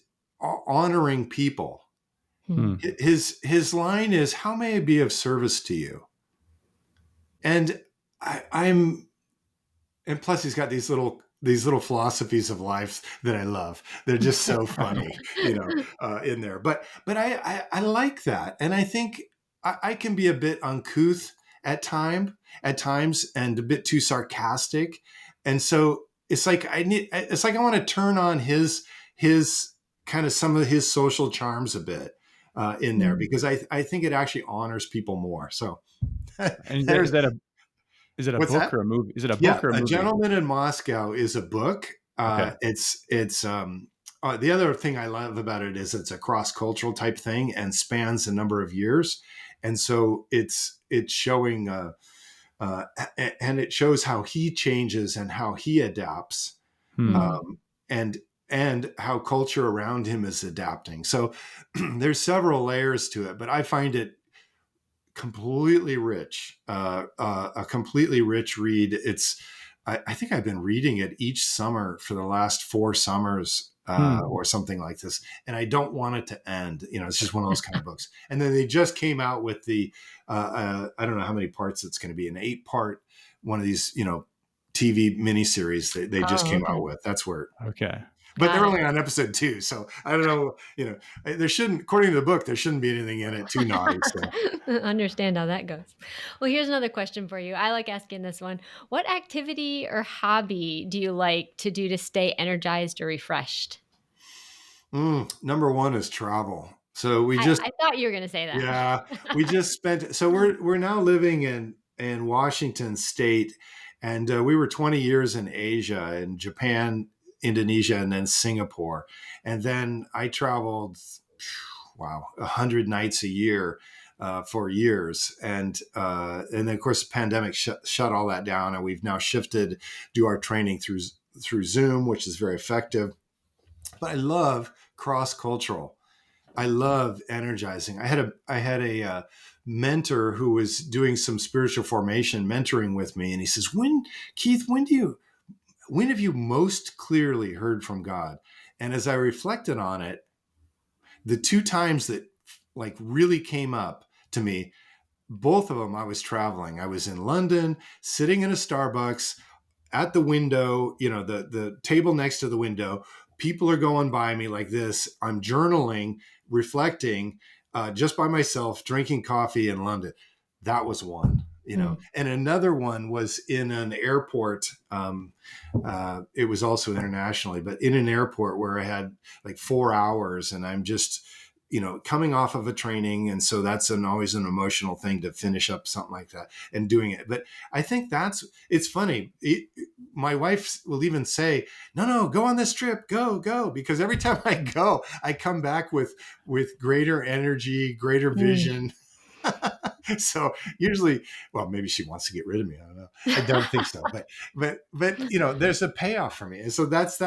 honoring people. Hmm. His line is, "How may I be of service to you?" And I'm and plus he's got these little philosophies of life that I love. They're just so funny, in there. But I like that, and I think I can be a bit uncouth at times, and a bit too sarcastic, and so it's like I want to turn on his kind of some of his social charms a bit in there, because I think it actually honors people more. So And there's is it a what's book that? or a movie? Is it a Yeah, book or a A movie? Gentleman in Moscow is a book. Okay. It's the other thing I love about it is it's a cross cultural type thing and spans a number of years, and so it's showing uh, and it shows how he changes and how he adapts, Hmm. and how culture around him is adapting. So there's several layers to it, but I find it completely rich, a completely rich read. I think I've been reading it each summer for the last 4 summers, Hmm. or something like this, and I don't want it to end. It's just one of those kind of books. And then they just came out with the I don't know how many parts it's going to be, an 8-part one of these TV miniseries they just Oh, came okay. out with. That's where. Okay. But Got they're it. only on episode 2, so I don't know. There shouldn't, according to the book, there shouldn't be anything in it too naughty. So Understand how that goes. Well, here's another question for you. I like asking this one. What activity or hobby do you like to do to stay energized or refreshed? number one is travel. So we just I thought you were going to say that. Yeah, we just spent. So we're now living in Washington State, and we were 20 years in Asia, in Japan, Indonesia, and then Singapore, and then I traveled, wow, 100 nights a year for years, and then of course the pandemic shut all that down, and we've now shifted, do our training through Zoom, which is very effective. But I love cross cultural. I love energizing. I had a mentor who was doing some spiritual formation mentoring with me, and he says, Keith, when have you most clearly heard from God?" And as I reflected on it, the 2 times that like really came up to me, both of them I was traveling. I was in London, sitting in a Starbucks at the window, the table next to the window. People are going by me like this. I'm journaling, reflecting, just by myself, drinking coffee in London. That was one, Mm. and another one was in an airport. It was also internationally, but in an airport where I had like 4 hours, and I'm just, coming off of a training. And so that's always an emotional thing to finish up something like that and doing it. But I think it's funny. My wife will even say, no, go on this trip, go. Because every time I go, I come back with greater energy, greater Mm. vision. So usually, well, maybe she wants to get rid of me. I don't know. I don't think so, but there's a payoff for me. And so that's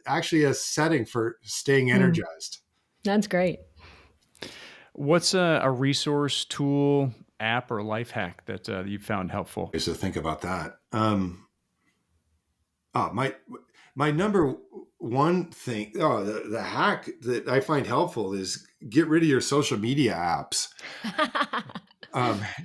actually a setting for staying energized. That's great. What's a resource, tool, app, or life hack that you found helpful? Is to think about that. My number one thing, the hack that I find helpful is get rid of your social media apps.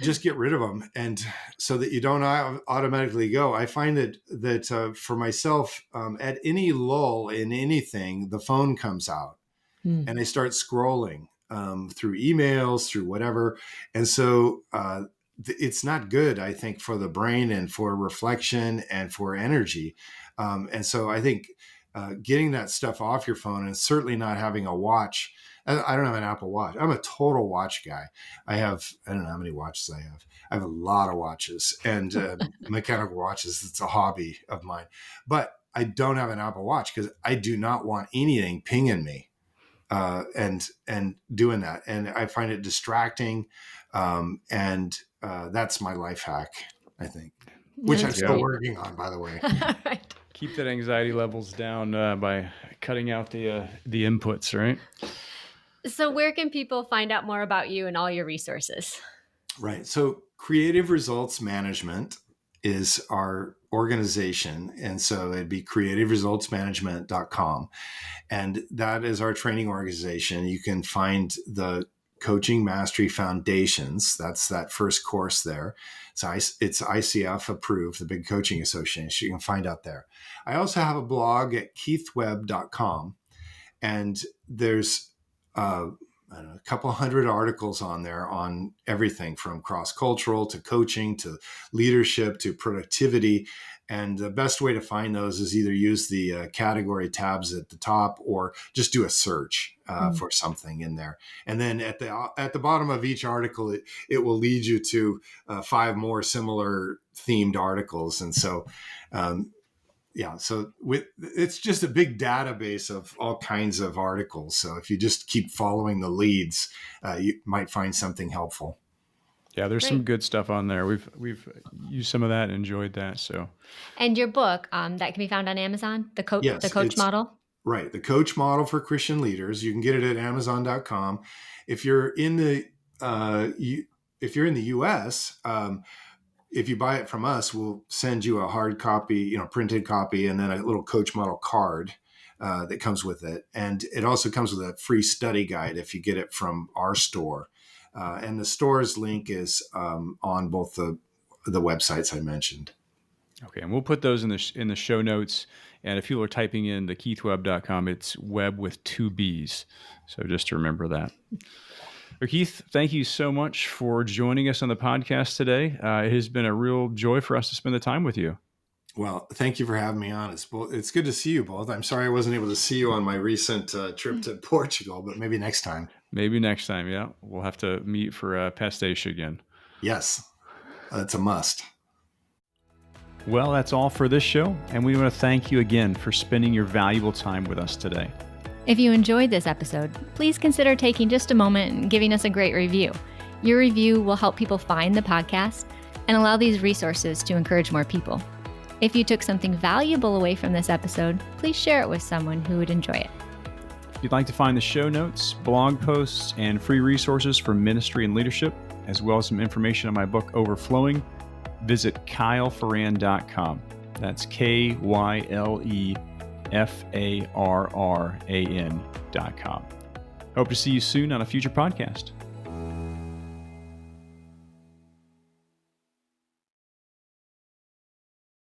Just get rid of them, and so that you don't automatically go. I find that for myself, at any lull in anything, the phone comes out, and I start scrolling through emails, through whatever, and so it's not good, I think, for the brain and for reflection and for energy. And so I think getting that stuff off your phone, and certainly not having a watch. I don't have an Apple Watch. I'm a total watch guy. I don't know how many watches I have. I have a lot of watches and mechanical watches. It's a hobby of mine. But I don't have an Apple Watch because I do not want anything pinging me and doing that. And I find it distracting. And that's my life hack, I think, which I'm still working on, by the way. Right. Keep that anxiety levels down by cutting out the inputs, right? So where can people find out more about you and all your resources? Right. So Creative Results Management is our organization. And so it'd be creativeresultsmanagement.com. And that is our training organization. You can find the Coaching Mastery Foundations. That's that first course there. So it's ICF approved, the big coaching association. You can find out there. I also have a blog at keithwebb.com. And there's a couple hundred articles on there on everything from cross-cultural to coaching to leadership to productivity. And the best way to find those is either use the category tabs at the top or just do a search for something in there. And then at the bottom of each article, it will lead you to 5 more similar themed articles. And so, so it's just a big database of all kinds of articles. So if you just keep following the leads, you might find something helpful. Yeah, there's some good stuff on there. We've used some of that and enjoyed that. So, and your book that can be found on Amazon, the Coach Model. Right, the Coach Model for Christian Leaders. You can get it at Amazon.com. If you're in the U.S., if you buy it from us, we'll send you a hard copy, printed copy, and then a little Coach Model card that comes with it. And it also comes with a free study guide if you get it from our store. And the store's link is on both the websites I mentioned. Okay, and we'll put those in the show notes. And if people are typing in the keithwebb.com, it's Webb with 2 B's. So just to remember that. Well, Keith, thank you so much for joining us on the podcast today. It has been a real joy for us to spend the time with you. Well, thank you for having me on. It's good to see you both. I'm sorry I wasn't able to see you on my recent trip to Portugal, but maybe next time. Maybe next time, yeah. We'll have to meet for Pastacia again. Yes, that's a must. Well, that's all for this show, and we want to thank you again for spending your valuable time with us today. If you enjoyed this episode, please consider taking just a moment and giving us a great review. Your review will help people find the podcast and allow these resources to encourage more people. If you took something valuable away from this episode, please share it with someone who would enjoy it. If you'd like to find the show notes, blog posts, and free resources for ministry and leadership, as well as some information on my book, Overflowing, visit kylefarran.com. That's KYLEFARRAN.com. Hope to see you soon on a future podcast.